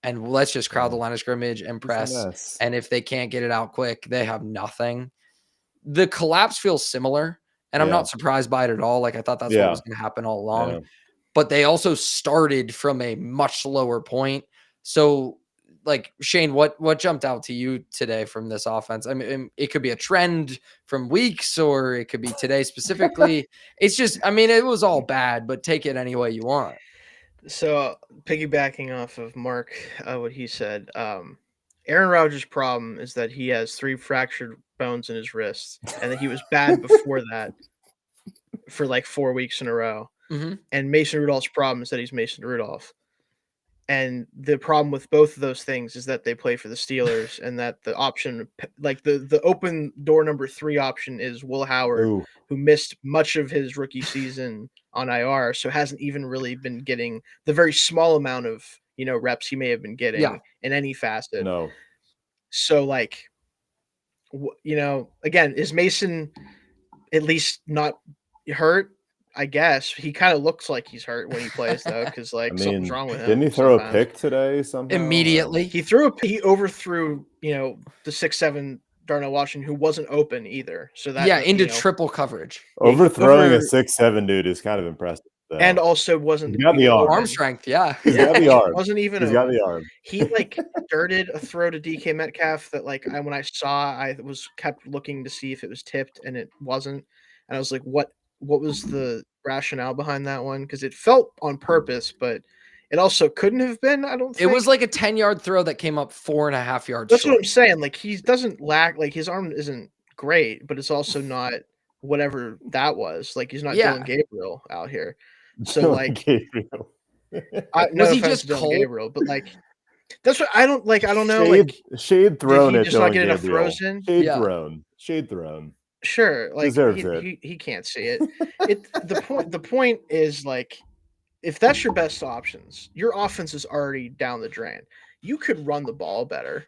And let's just crowd the line of scrimmage and press. And if they can't get it out quick, they have nothing. The collapse feels similar. And I'm not surprised by it at all. Like, I thought that's what was going to happen all along. Yeah. But they also started from a much lower point. So, like, Shane, what jumped out to you today from this offense? I mean, it could be a trend from weeks, or it could be today specifically. It's just, I mean, it was all bad, but take it any way you want. So, piggybacking off of Mark, what he said, Aaron Rodgers' problem is that he has 3 fractured bones in his wrists, and that he was bad before that for like 4 weeks in a row. Mm-hmm. And Mason Rudolph's problem is that he's Mason Rudolph. And the problem with both of those things is that they play for the Steelers, and that the option, like the open door number 3 option, is Will Howard, who missed much of his rookie season on IR, so hasn't even really been getting the very small amount of reps he may have been getting in any facet. No. So like, again, is Mason at least not hurt? I guess he kind of looks like he's hurt when he plays, though, because something's wrong with him. Didn't he throw a pick today? Somehow immediately he overthrew the 6'7" Darnell Washington, who wasn't open either. So that into triple coverage. Overthrowing a 6'7" dude is kind of impressive. Though. And also wasn't He's got the arm strength. He's got the arm. Wasn't even. He's got the arm. He dirted a throw to DK Metcalf that when I saw, I kept looking to see if it was tipped, and it wasn't. And I was like, what was the rationale behind that one? Because it felt on purpose, but it also couldn't have been. I don't think. It was like a 10-yard throw that came up 4.5 yards. That's short. What I'm saying. Like, he doesn't lack. Like, his arm isn't great, but it's also not whatever that was. Like, he's not Dylan Gabriel out here. So Gabriel. Was he just Dylan Gabriel? But that's what I don't like. I don't know. Shade thrown at just Dylan not get enough Gabriel. throws in. Shade thrown. Sure, deserves it. He can't see it. The point is, if that's your best options, your offense is already down the drain. You could run the ball better,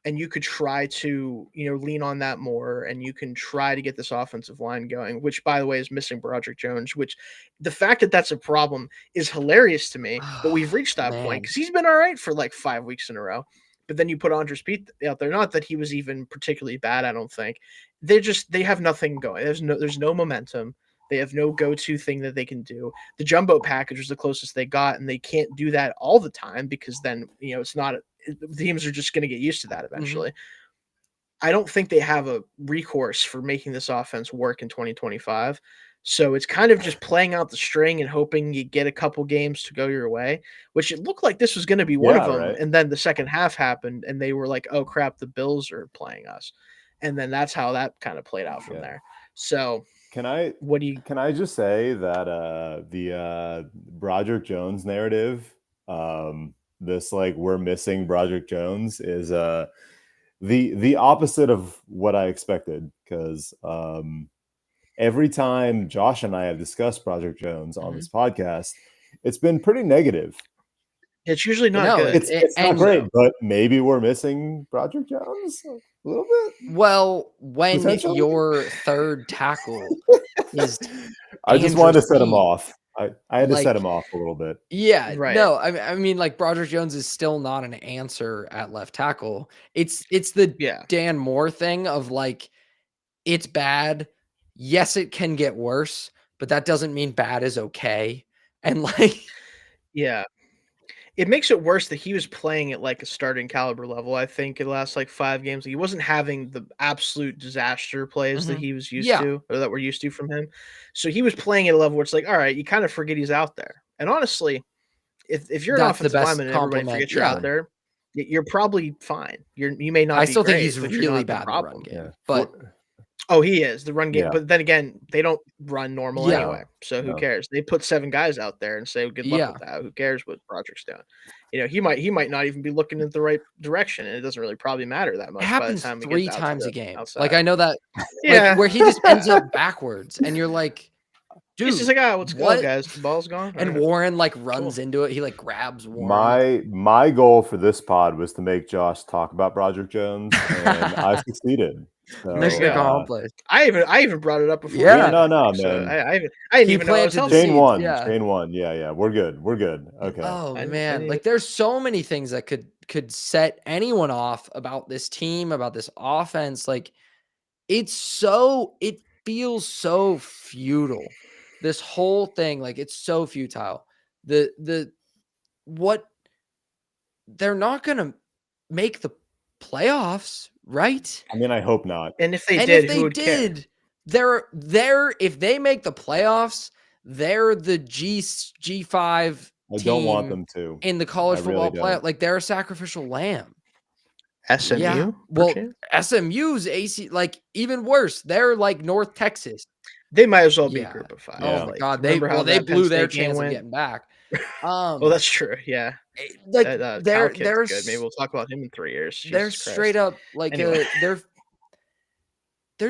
and you could try to lean on that more, and you can try to get this offensive line going. Which, by the way, is missing Broderick Jones. Which the fact that that's a problem is hilarious to me. But we've reached that point because he's been all right for 5 weeks in a row. But then you put Andres Pete out there. Not that he was even particularly bad, I don't think. They have nothing going. There's no momentum. They have no go-to thing that they can do. The jumbo package was the closest they got, and they can't do that all the time because then it's not. The teams are just going to get used to that eventually. Mm-hmm. I don't think they have a recourse for making this offense work in 2025. So it's kind of just playing out the string and hoping you get a couple games to go your way, which it looked like this was going to be one of them. Right. And then the second half happened and they were like, oh crap, the Bills are playing us. And then that's how that kind of played out from there. So can I just say that the Broderick Jones narrative, this like we're missing Broderick Jones is the opposite of what I expected, because every time Josh and I have discussed Broderick Jones on this podcast, it's been pretty negative. It's usually not good. It's not great, but maybe we're missing Broderick Jones a little bit. Well, when your third tackle is I just wanted to set him off. I had to set him off a little bit. Yeah, right. No, I mean, like Broderick Jones is still not an answer at left tackle. It's the Dan Moore thing of like, it's bad. Yes, it can get worse, but that doesn't mean bad is okay. And like, it makes it worse that he was playing at like a starting caliber level. I think in the last like 5 games, he wasn't having the absolute disaster plays that he was used to, or that we're used to from him. So he was playing at a level where it's like, all right, you kind of forget he's out there. And honestly, if you're an offensive lineman and everybody forgets you're out there, you're probably fine. You may not. I still think he's really bad in the run game, but. Oh, he is the run game, but then again, they don't run normal anyway. So who cares? They put 7 guys out there and say, "Good luck with that." Who cares what Broderick's doing? You know, he might not even be looking in the right direction, and it doesn't really probably matter that much. It happens by the time 3 times a game. Outside. Like I know that, like, where he just ends up backwards, and you're like, dude, he's just like, "Ah, what's going, guys? The ball's gone." And Warren like runs into it. He like grabs Warren. My goal for this pod was to make Josh talk about Broderick Jones, and I succeeded. So, I even brought it up before. Yeah, no, man. So I didn't even know it was Chain one. Yeah, we're good. Okay. Oh man, like there's so many things that could set anyone off about this team, about this offense. Like it feels so futile. This whole thing, like it's so futile. They're not gonna make the playoffs, right? I mean, I hope not. And if they did, who would care? They're if they make the playoffs, they're the G5 I don't want them to in the college football playoff. Like they're a sacrificial lamb. SMU? Yeah. Well, SMU's AC, like even worse. They're like North Texas. They might as well be Group of 5. Oh my God, they blew their chance of getting back. Well, that's true. Yeah, like they're good. Maybe we'll talk about him in 3 years. They're straight up like they're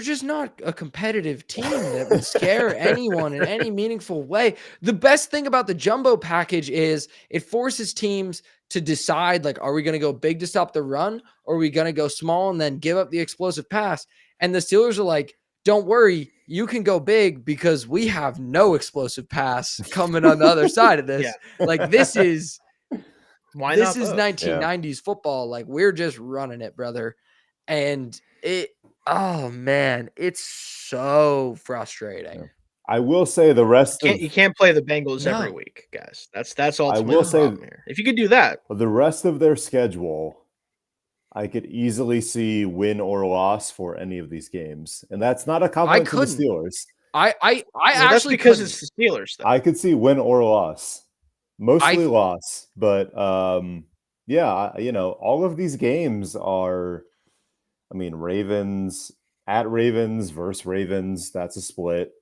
just not a competitive team that would scare anyone in any meaningful way. The best thing about the jumbo package is it forces teams to decide, like, are we going to go big to stop the run, or are we going to go small and then give up the explosive pass? And the Steelers are like, don't worry, you can go big because we have no explosive pass coming on the other side of this. Like this is 1990s football. Like we're just running it, brother. And oh man, it's so frustrating. I will say the rest you can't play the Bengals every week, guys. That's ultimately the problem here. If you could do that, the rest of their schedule, I could easily see win or loss for any of these games, and that's not a compliment to the Steelers. I actually that's because it's the Steelers. Though. I could see win or loss, mostly loss, but yeah, you know, all of these games are. I mean, Ravens versus Ravens. That's a split.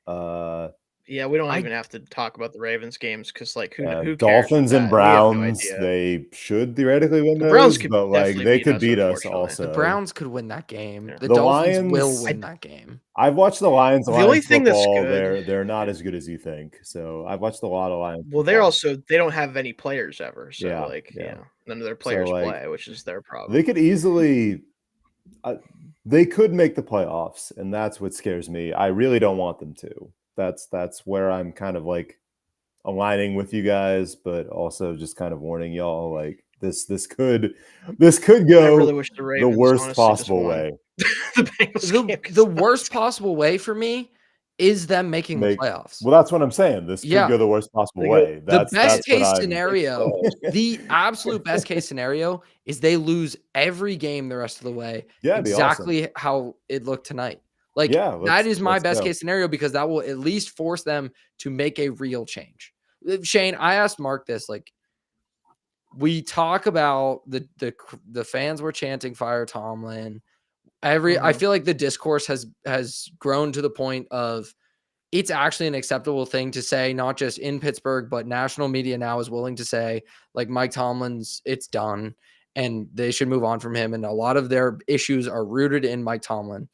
Yeah, we don't even have to talk about the Ravens games because, like, who cares? Dolphins and Browns, they should theoretically win those, Browns could but like they could beat us also. The Browns could win that game. Yeah. The Dolphins will win that game. I've watched the Lions. The only thing that's good, they're not as good as you think. So I've watched a lot of Lions. Well, they don't have any players ever. So none of their players play, which is their problem. They could easily. They could make the playoffs, and that's what scares me. I really don't want them to. That's where I'm kind of like aligning with you guys, but also just kind of warning y'all, like this could go I really wish the worst possible way. the worst possible way for me is them making the playoffs. Well, that's what I'm saying. This could go the worst possible way. The best case scenario, the absolute best case scenario is they lose every game the rest of the way. Yeah, exactly how it looked tonight. Like that is my best go. case scenario, because that will at least force them to make a real change. Shane, I asked Mark this, like, we talk about the fans were chanting fire Tomlin. I feel like the discourse has grown to the point of it's actually an acceptable thing to say, not just in Pittsburgh, but national media now is willing to say, like, Mike Tomlin's, it's done and they should move on from him. And a lot of their issues are rooted in Mike Tomlin.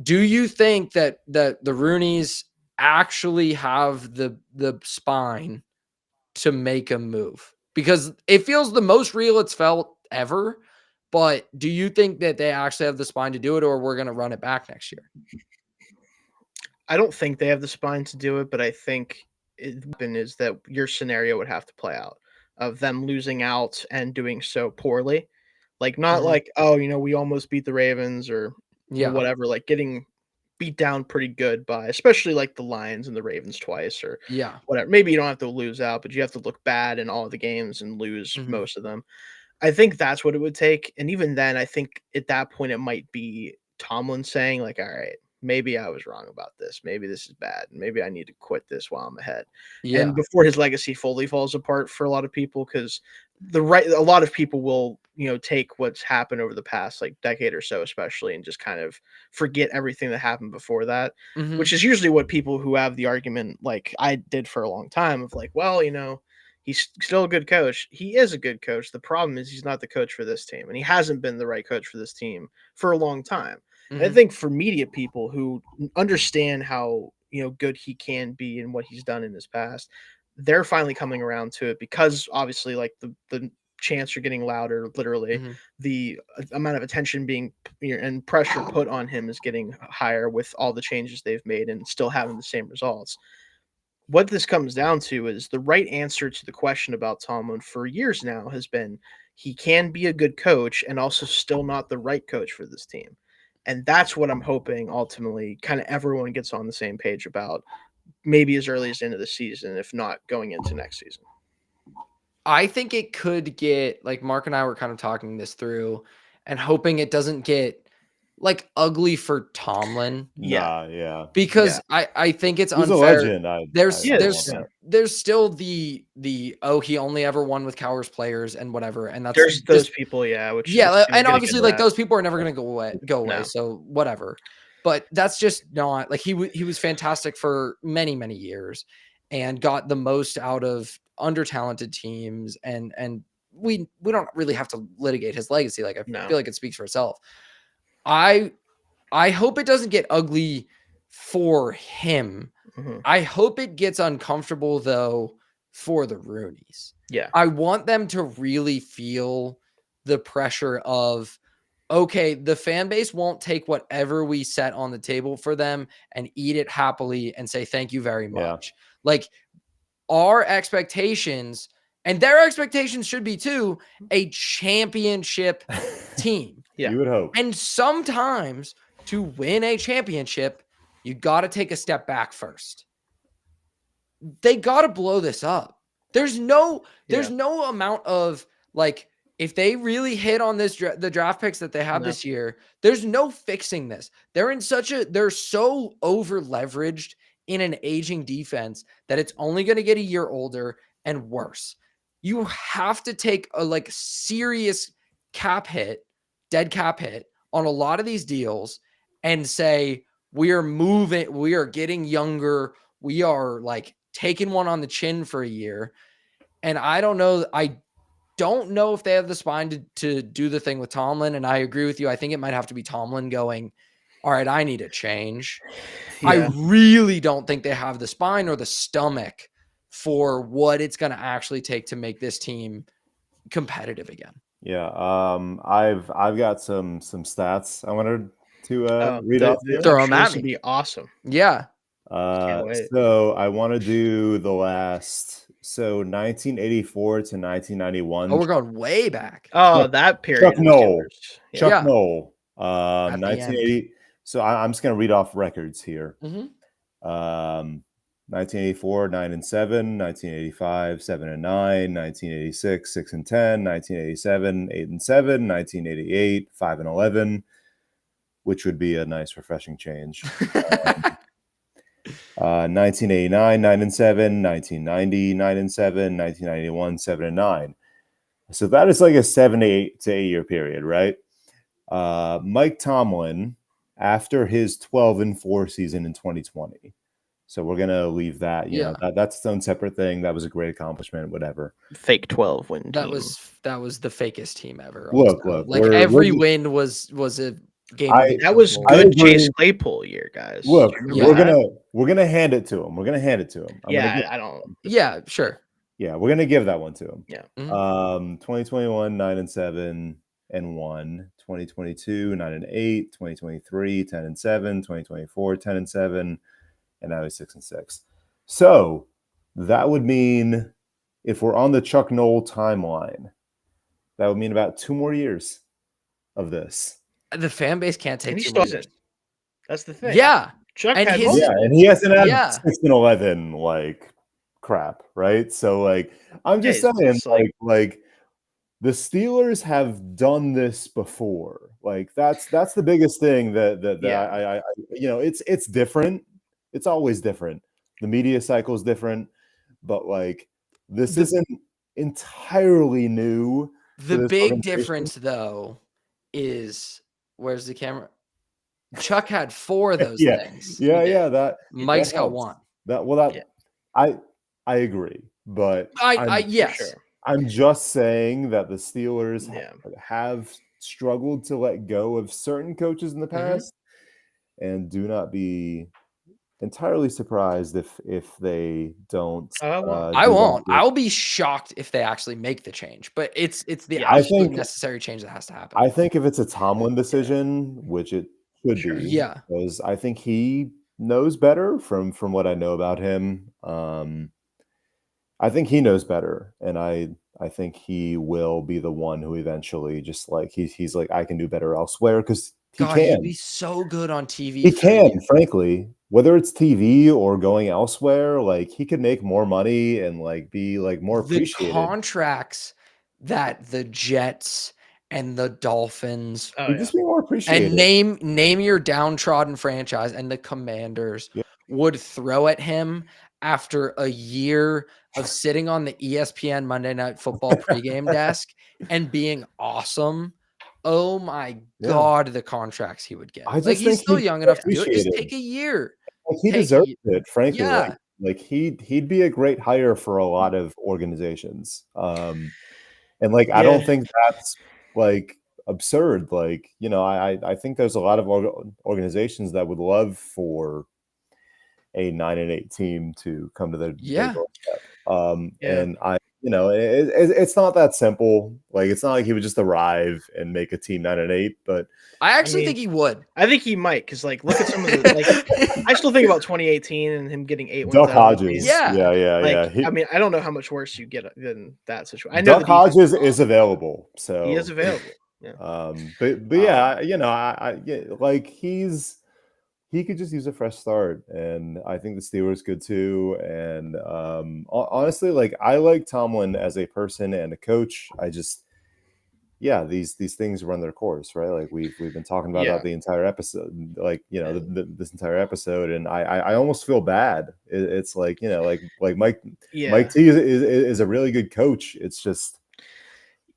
Do you think that the Rooneys actually have the spine to make a move? Because it feels the most real it's felt ever. But do you think that they actually have the spine to do it, or we're going to run it back next year? I don't think they have the spine to do it, but I think it is that your scenario would have to play out of them losing out and doing so poorly. Like, not like, oh, we almost beat the Ravens or whatever, like getting beat down pretty good by, especially like the Lions and the Ravens twice or whatever. Maybe you don't have to lose out, but you have to look bad in all of the games and lose most of them. I think that's what it would take. And even then, I think at that point, it might be Tomlin saying, like, all right, maybe I was wrong about this. Maybe this is bad. Maybe I need to quit this while I'm ahead. And before his legacy fully falls apart for a lot of people, because a lot of people will, take what's happened over the past like decade or so, especially, and just kind of forget everything that happened before that, which is usually what people who have the argument, like I did for a long time, of like, well, he's still a good coach. He is a good coach. The problem is he's not the coach for this team, and he hasn't been the right coach for this team for a long time. And I think for media people who understand how good he can be and what he's done in his past, they're finally coming around to it, because obviously, like, the chants are getting louder. Literally, the amount of attention being and pressure put on him is getting higher with all the changes they've made and still having the same results. What this comes down to is the right answer to the question about Tomlin for years now has been he can be a good coach and also still not the right coach for this team. And that's what I'm hoping ultimately kind of everyone gets on the same page about, maybe as early as the end of the season, if not going into next season. I think it could get, like, Mark and I were kind of talking this through and hoping it doesn't get like ugly for Tomlin. Because I think it's He's unfair. a legend. There's still the he only ever won with Cowers players and whatever, and that's there's those people, and obviously like those people are never going to go away. No. So whatever, but that's just not like he was fantastic for many years and got the most out of under talented teams, and we don't really have to litigate his legacy. Like, I feel like it speaks for itself. I hope it doesn't get ugly for him. I hope it gets uncomfortable, though, for the Rooneys. Yeah. I want them to really feel the pressure of, okay, the fan base won't take whatever we set on the table for them and eat it happily and say, thank you very much. Like, our expectations and their expectations should be too, a championship team. You would hope. And sometimes to win a championship, you got to take a step back first. They got to blow this up. There's no amount of, like, if they really hit on the draft picks that they have this year, there's no fixing this. They're so over leveraged in an aging defense that it's only going to get a year older and worse. You have to take a serious dead cap hit on a lot of these deals and say, we are getting younger. We are taking one on the chin for a year. And I don't know if they have the spine to do the thing with Tomlin. And I agree with you. I think it might have to be Tomlin going, all right, I need a change. Yeah. I really don't think they have the spine or the stomach for what it's going to actually take to make this team competitive again. Yeah. I've got some stats I wanted to read off. Throw them at me. This would be awesome. Yeah. So I want to do the last, 1984 to 1991. Oh, we're going way back. Oh, that period. Chuck Noll. Chuck Noll. 1980. So I'm just going to read off records here. 1984, 9-7, 1985, 7-9, 1986, 6-10, 1987, 8-7, 1988, 5-11, which would be a nice, refreshing change. 1989, 9-7, 1990, 9-7, 1991, 7-9. So that is like a 7 to 8 year period, right? Mike Tomlin, after his 12-4 season in 2020. So we're gonna leave that. You know, that's its own separate thing. That was a great accomplishment. Whatever. Fake 12 win. That was the fakest team ever. Look, like every win was a game. That was good Chase Claypool year, guys. Look, we're gonna hand it to him. We're gonna hand it to him. I don't. Yeah, sure. Yeah, we're gonna give that one to him. Yeah. 2021, 9-7 and 1. 2022, 9-8. 2023, 10-7. 2024, 10-7, and now he's 6-6. So that would mean, if we're on the Chuck Noll timeline, that would mean about 2 more years of this. The fan base can't take 2 years. That's the thing. Yeah. Chuck and had and he hasn't had 6-11 like crap, right? So like I'm just saying, like the Steelers have done this before. Like that's the biggest thing that I you know, it's different. It's always different. The media cycle is different, but like this isn't entirely new. The big difference though is, where's the camera? Chuck had 4 of those things. Yeah. That Mike's got 1. I agree, but I'm just saying that the Steelers have struggled to let go of certain coaches in the past, and do not be entirely surprised if they don't. I won't. I'll be shocked if they actually make the change, but it's the absolute necessary change that has to happen. I think if it's a Tomlin decision, which it should be, because I think he knows better from what I know about him. I think he knows better, and I think he will be the one who eventually just like he's like, I can do better elsewhere, because he can. He'd be so good on TV. He can, frankly, whether it's TV or going elsewhere, like he could make more money and like be like more appreciated. The contracts that the Jets and the Dolphins just be more appreciated. And name your downtrodden franchise, and the Commanders would throw at him after a year of sitting on the ESPN Monday Night Football pregame desk and being awesome. Oh my God, the contracts he would get. Like he's still young enough to do it. Just take a year. Like, he deserves it, frankly. Like he'd be a great hire for a lot of organizations. And like I don't think that's like absurd. Like, you know, I think there's a lot of organizations that would love for a 9-8 team to come to their doorstep. And I, you know, it's not that simple. Like it's not like he would just arrive and make a team 9-8. But I actually think he would. I think he might, because like look at some of the like. I still think about 2018 and him getting 8 wins. Duck Hodges, I mean, I don't know how much worse you get than that situation. I know Duck Hodges is available, so he is available. But yeah, you know, I like he could just use a fresh start, and I think the Steelers could too. And honestly, like I like Tomlin as a person and a coach. I just, these things run their course, right? Like we've been talking about that the entire episode, like, you know, this entire episode, and I almost feel bad. It's like, you know, like Mike T is a really good coach. It's just.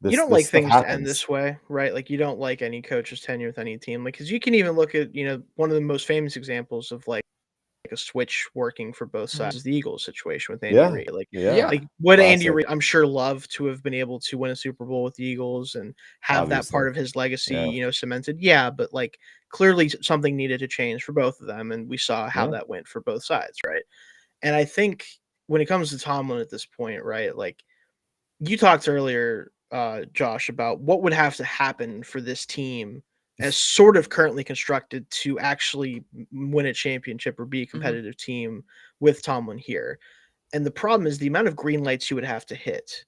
You don't like things to end this way, right? Like you don't like any coach's tenure with any team, like because you can even look at, you know, one of the most famous examples of like a switch working for both sides is the Eagles situation with Andy Reid. Like would Andy Reid, I'm sure, love to have been able to win a Super Bowl with the Eagles and have that part of his legacy, you know, cemented. Yeah, but like clearly something needed to change for both of them, and we saw how that went for both sides, right? And I think when it comes to Tomlin at this point, right, like you talked earlier, Josh, about what would have to happen for this team as sort of currently constructed to actually win a championship or be a competitive team with Tomlin here. And the problem is the amount of green lights you would have to hit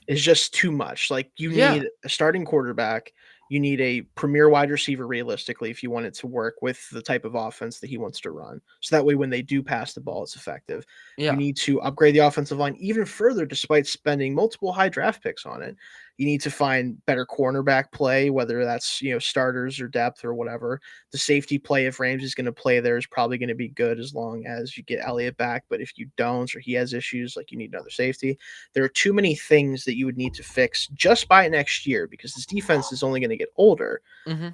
is just too much. Like you need a starting quarterback. You need a premier wide receiver, realistically, if you want it to work with the type of offense that he wants to run. So that way, when they do pass the ball, it's effective. You need to upgrade the offensive line even further, despite spending multiple high draft picks on it. You need to find better cornerback play, whether that's, starters or depth or whatever. The safety play, if Ramsey's going to play there, is probably going to be good as long as you get Elliott back. But if you don't, or he has issues, like you need another safety. There are too many things that you would need to fix just by next year, because this defense is only going to get older. Mm-hmm.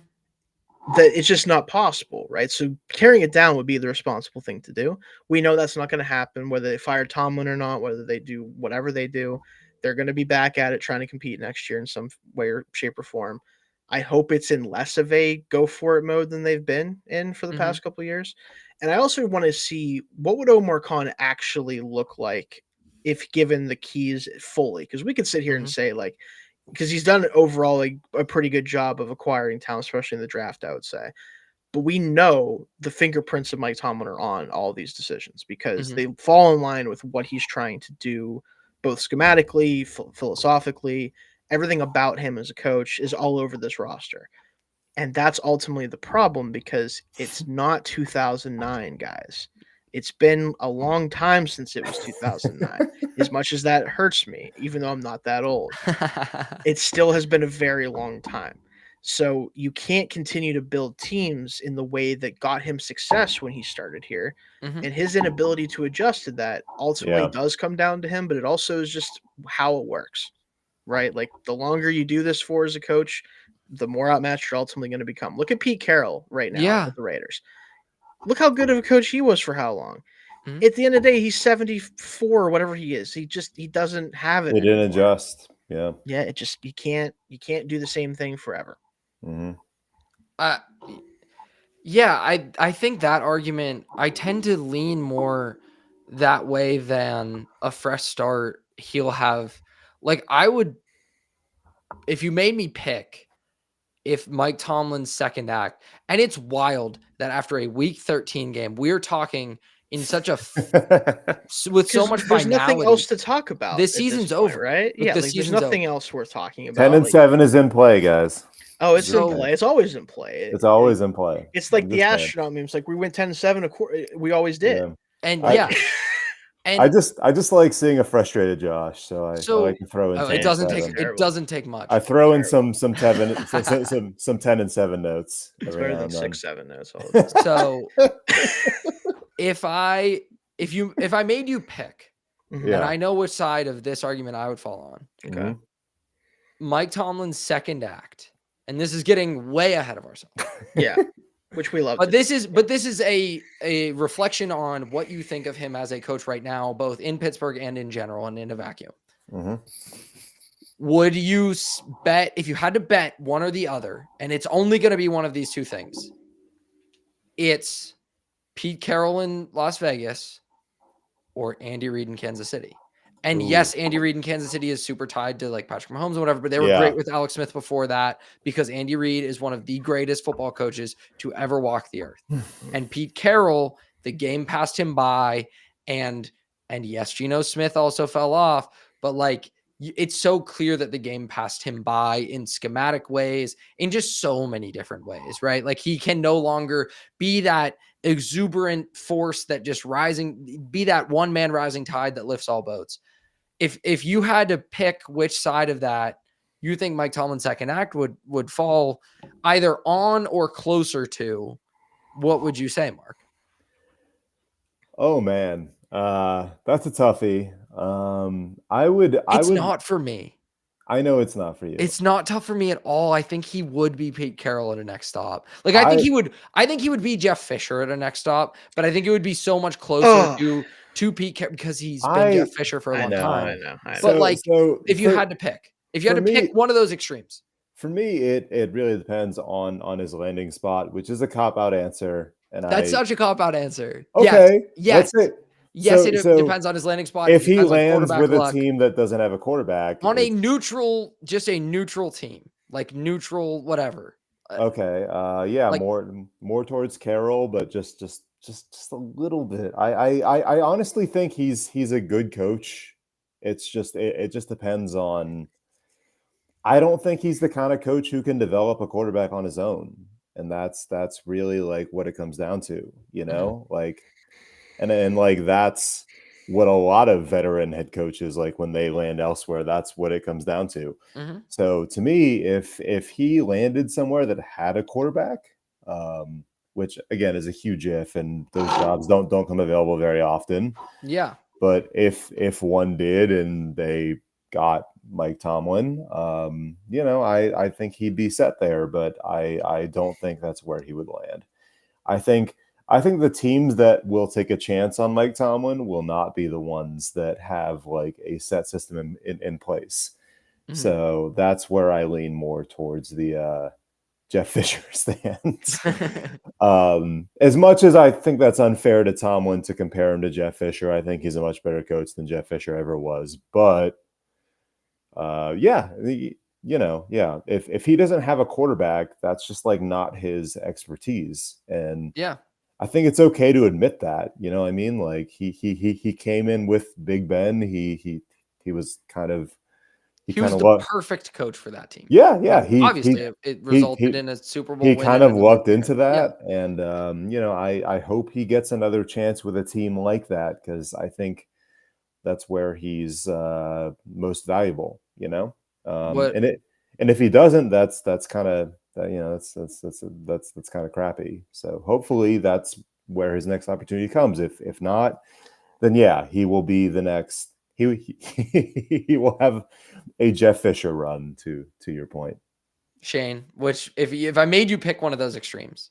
That it's just not possible, right? So carrying it down would be the responsible thing to do. We know that's not going to happen, whether they fire Tomlin or not, whether they do whatever they do. They're going to be back at it trying to compete next year in some way or shape or form. I hope it's in less of a go for it mode than they've been in for the past couple of years. And I also want to see, what would Omar Khan actually look like if given the keys fully? Because we could sit here and say, like, because he's done overall a pretty good job of acquiring talent, especially in the draft, I would say. But we know the fingerprints of Mike Tomlin are on all these decisions, because they fall in line with what he's trying to do, both schematically, philosophically. Everything about him as a coach is all over this roster. And that's ultimately the problem, because it's not 2009, guys. It's been a long time since it was 2009. As much as that hurts me, even though I'm not that old, it still has been a very long time. So you can't continue to build teams in the way that got him success when he started here. And his inability to adjust to that ultimately does come down to him, but it also is just how it works, right? Like, the longer you do this for as a coach, the more outmatched you're ultimately going to become. Look at Pete Carroll right now with the Raiders. Look how good of a coach he was for how long. At the end of the day, he's 74 or whatever he is. He doesn't have it. He didn't adjust. Yeah. Yeah. It just, you can't do the same thing forever. Yeah, I think that argument, I tend to lean more that way than a fresh start. He'll have, like, if you made me pick, if Mike Tomlin's second act, and it's wild that after a week 13 game, we're talking in such a with so much there's finality. Nothing else to talk about. This season's over, right? Yeah, there's nothing else worth talking about. 10-7 is in play, guys. Oh, it's in play. It's always in play. It's always in play. It's like the astronaut memes. Like, we went 10-7. We always did. Yeah. And and I just like seeing a frustrated Josh. So I like to throw in. It doesn't take much. I throw in some 10-7 notes. It's better than 6-7 notes. So if I made you pick, and I know which side of this argument I would fall on. Okay. Mike Tomlin's second act, and this is getting way ahead of ourselves. Yeah. Which we love. But this is a reflection on what you think of him as a coach right now, both in Pittsburgh and in general, and in a vacuum. Would you bet, if you had to bet one or the other, and it's only going to be one of these two things, it's Pete Carroll in Las Vegas or Andy Reid in Kansas City? And yes, Andy Reid in Kansas City is super tied to, like, Patrick Mahomes and whatever, but they were great with Alex Smith before that, because Andy Reid is one of the greatest football coaches to ever walk the earth. And Pete Carroll, the game passed him by, and yes, Geno Smith also fell off, but, like, it's so clear that the game passed him by in schematic ways, in just so many different ways, right? Like, he can no longer be that exuberant force that just be that one man rising tide that lifts all boats. If you had to pick which side of that you think Mike Tomlin's second act would fall either on or closer to, what would you say, Mark? Oh man, that's a toughie. It's not for me. I know it's not for you. It's not tough for me at all. I think he would be Pete Carroll at a next stop. Like, I think he would be Jeff Fisher at a next stop, but I think it would be so much closer to Pete Carroll, because he's been Jeff Fisher for a long time. I know. But if you had to pick one of those extremes. For me, it really depends on his landing spot, which is a cop-out answer. And that's such a cop-out answer. Okay. Yes. Yes, it depends on his landing spot. If he lands with a team that doesn't have a quarterback, on a neutral team, like neutral whatever. Okay. Like, more towards Carroll, but just a little bit. I honestly think he's a good coach. It's just it just depends on. I don't think he's the kind of coach who can develop a quarterback on his own, and that's really like what it comes down to, you know, like. And like that's what a lot of veteran head coaches, like when they land elsewhere, that's what it comes down to. Mm-hmm. So to me, if he landed somewhere that had a quarterback, which again is a huge if, and those jobs don't come available very often. Yeah. But if one did and they got Mike Tomlin, I think he'd be set there, but I don't think that's where he would land. I think the teams that will take a chance on Mike Tomlin will not be the ones that have like a set system in place. Mm-hmm. So that's where I lean more towards the Jeff Fisher stands. As much as I think that's unfair to Tomlin to compare him to Jeff Fisher, I think he's a much better coach than Jeff Fisher ever was. But if he doesn't have a quarterback, that's just like not his expertise. And yeah, I think it's okay to admit that. You know what I mean? Like he came in with Big Ben. He was kind of he was the perfect coach for that team. Yeah. It resulted in a Super Bowl. He kind of lucked into that, and I hope he gets another chance with a team like that, because I think that's where he's most valuable. And if he doesn't, that's kind of that's kind of crappy. So hopefully that's where his next opportunity comes. If not, then yeah, he will be the next. He will have a Jeff Fisher run, to your point, Shane. Which if I made you pick one of those extremes,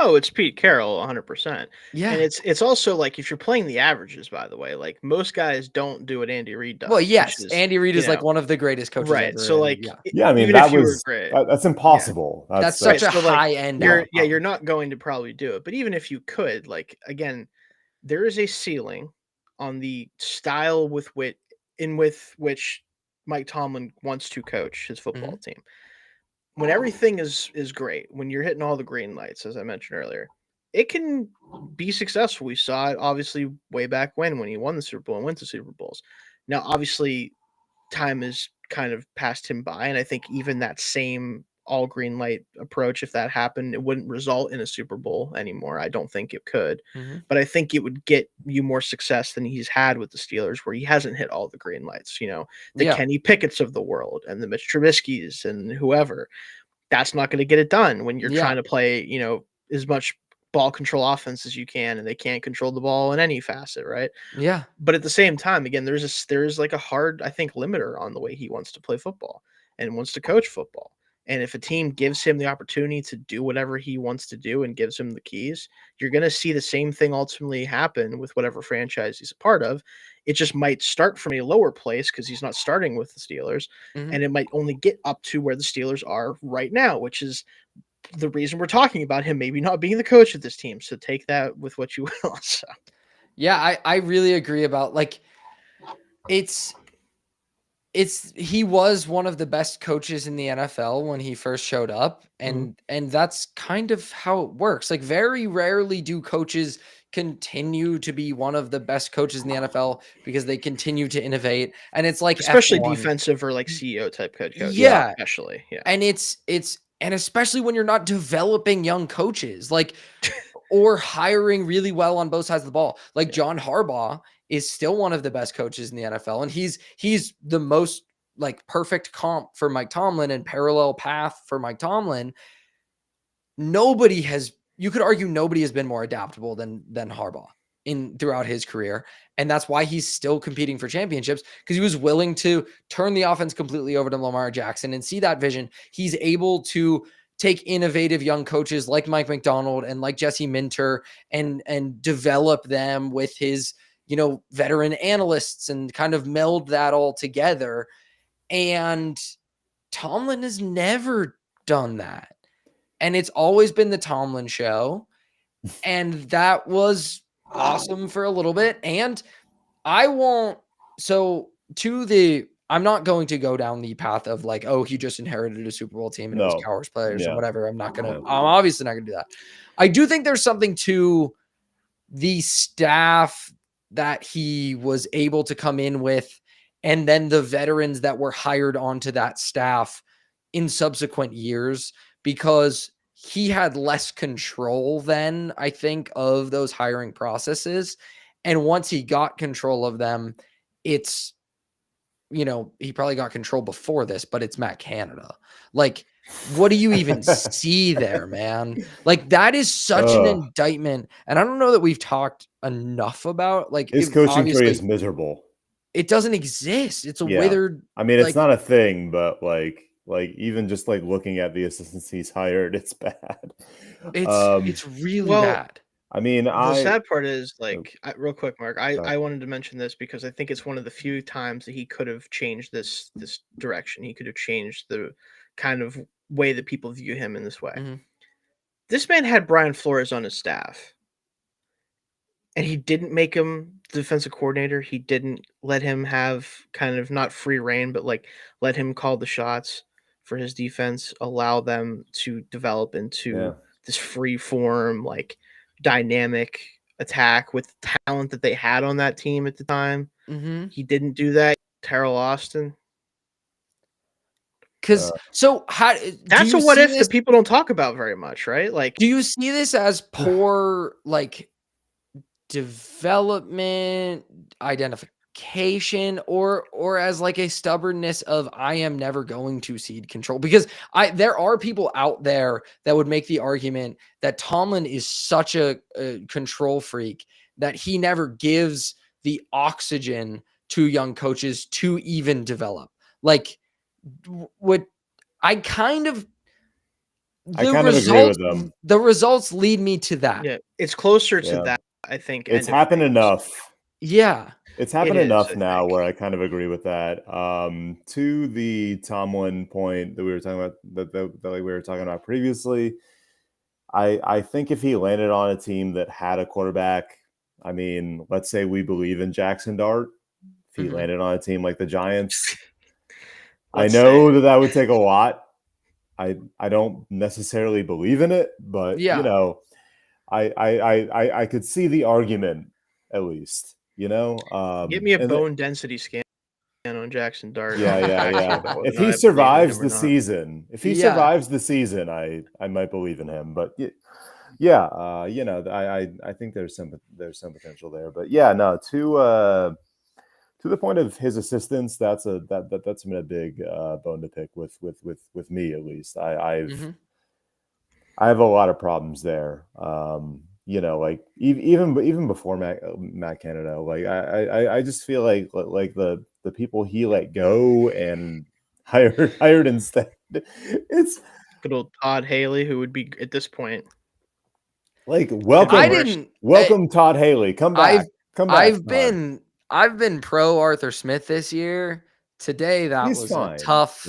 it's Pete Carroll, 100%. Yeah, and it's also like if you're playing the averages, by the way, like most guys don't do what Andy Reid does. Well, yes, Andy Reid is like one of the greatest coaches right? ever. So like, I mean, that's impossible. Yeah. That's such a high end. You're not going to probably do it, but even if you could, like again, there is a ceiling on the style with which Mike Tomlin wants to coach his football team. When everything is great, when you're hitting all the green lights, as I mentioned earlier, it can be successful. We saw it obviously way back when he won the Super Bowl and went to Super Bowls. Now, obviously, time has kind of passed him by, and I think even that same all green light approach, if that happened, it wouldn't result in a Super Bowl anymore. I don't think it could, but I think it would get you more success than he's had with the Steelers, where he hasn't hit all the green lights. Kenny Pickett's of the world and the Mitch Trubisky's and whoever. That's not going to get it done when you're trying to play, as much ball control offense as you can, and they can't control the ball in any facet, right? Yeah. But at the same time, again, there's like a hard, I think, limiter on the way he wants to play football and wants to coach football. And if a team gives him the opportunity to do whatever he wants to do and gives him the keys, you're going to see the same thing ultimately happen with whatever franchise he's a part of. It just might start from a lower place because he's not starting with the Steelers, and it might only get up to where the Steelers are right now, which is the reason we're talking about him maybe not being the coach of this team. So take that with what you will. So. Yeah, I really agree about like he was one of the best coaches in the NFL when he first showed up, and that's kind of how it works. Like very rarely do coaches continue to be one of the best coaches in the NFL because they continue to innovate, and it's like especially F1. Defensive or like CEO type coach. Yeah, especially. Yeah, and and especially when you're not developing young coaches, like or hiring really well on both sides of the ball. Like John Harbaugh is still one of the best coaches in the NFL, and he's the most like perfect comp for Mike Tomlin and parallel path for Mike Tomlin. You could argue nobody has been more adaptable than Harbaugh throughout his career. And that's why he's still competing for championships, because he was willing to turn the offense completely over to Lamar Jackson and see that vision. He's able to take innovative young coaches like Mike McDonald and like Jesse Minter and develop them with his, veteran analysts and kind of meld that all together. And Tomlin has never done that. And it's always been the Tomlin show. And that was awesome for a little bit. And I'm not going to go down the path of like, oh, he just inherited a Super Bowl team and it was Cowher's players or whatever. I'm obviously not going to do that. I do think there's something to the staff that he was able to come in with, and then the veterans that were hired onto that staff in subsequent years, because he had less control then, I think, of those hiring processes. And once he got control of them, it's, he probably got control before this, but it's Matt Canada. Like, what do you even see there, man? Like, that is such an indictment. And I don't know that we've talked enough about, like, his coaching tree is miserable. It doesn't exist. It's a withered. I mean, it's not a thing, but like even just like looking at the assistants he's hired, it's bad. It's really bad. I mean, the sad part is, like, real quick, Mark, I wanted to mention this because I think it's one of the few times that he could have changed this direction. He could have changed the kind of way that people view him in this way. Mm-hmm. This man had Brian Flores on his staff, and he didn't make him the defensive coordinator. He didn't let him have kind of not free reign, but like let him call the shots for his defense, allow them to develop into this free form, like, dynamic attack with the talent that they had on that team at the time. Mm-hmm. He didn't do that. Terrell Austin. Because that's a what if that people don't talk about very much, right? Like, do you see this as poor, like, development, identification, or as like a stubbornness of I am never going to cede control? Because there are people out there that would make the argument that Tomlin is such a control freak that he never gives the oxygen to young coaches to even develop. Like, what I kind of agree with them. The results lead me to that. Yeah, it's closer to that. I think it's happened enough. Yeah, it's happened enough now where I kind of agree with that. To the Tomlin point that we were talking about, that we were talking about previously, I think if he landed on a team that had a quarterback, I mean, let's say we believe in Jackson Dart. If he landed on a team like the Giants, I know that would take a lot. I don't necessarily believe in it, but I could see the argument at least, Give me a bone density scan on Jackson Dart. Yeah. If he survives the season, I might believe in him. But I think there's some potential there. But to the point of his assistants, that's been a big bone to pick with me, at least. I have a lot of problems there. Like even before Matt Canada, like I just feel like the people he let go and hired instead. It's good old Todd Haley, who would be at this point. Like, welcome Todd Haley. Come back. I've been pro Arthur Smith this year. Today was fine, tough.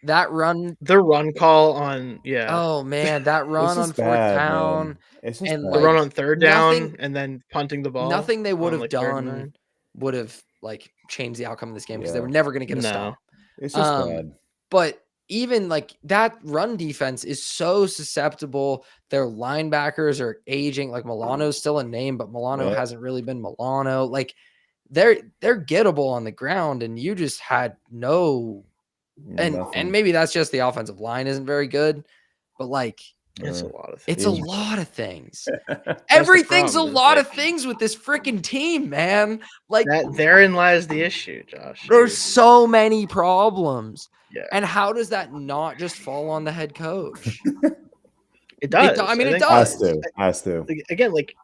That run, the run call on, oh man, that run on fourth down, and the run on third down, and then punting the ball. Nothing they would have done would have like changed the outcome of this game because they were never going to get a stop. It's just bad. But even like that run defense is so susceptible. Their linebackers are aging. Like Milano's still a name, but Milano hasn't really been Milano. Like they're gettable on the ground, and you just had no. And maybe that's just the offensive line isn't very good, but like it's a lot of things. It's a lot of things. Everything's a lot of things with this freaking team, man. Like therein lies the issue, Josh. There's so many problems. Yeah. And how does that not just fall on the head coach? It does. It does. Has to. Again, like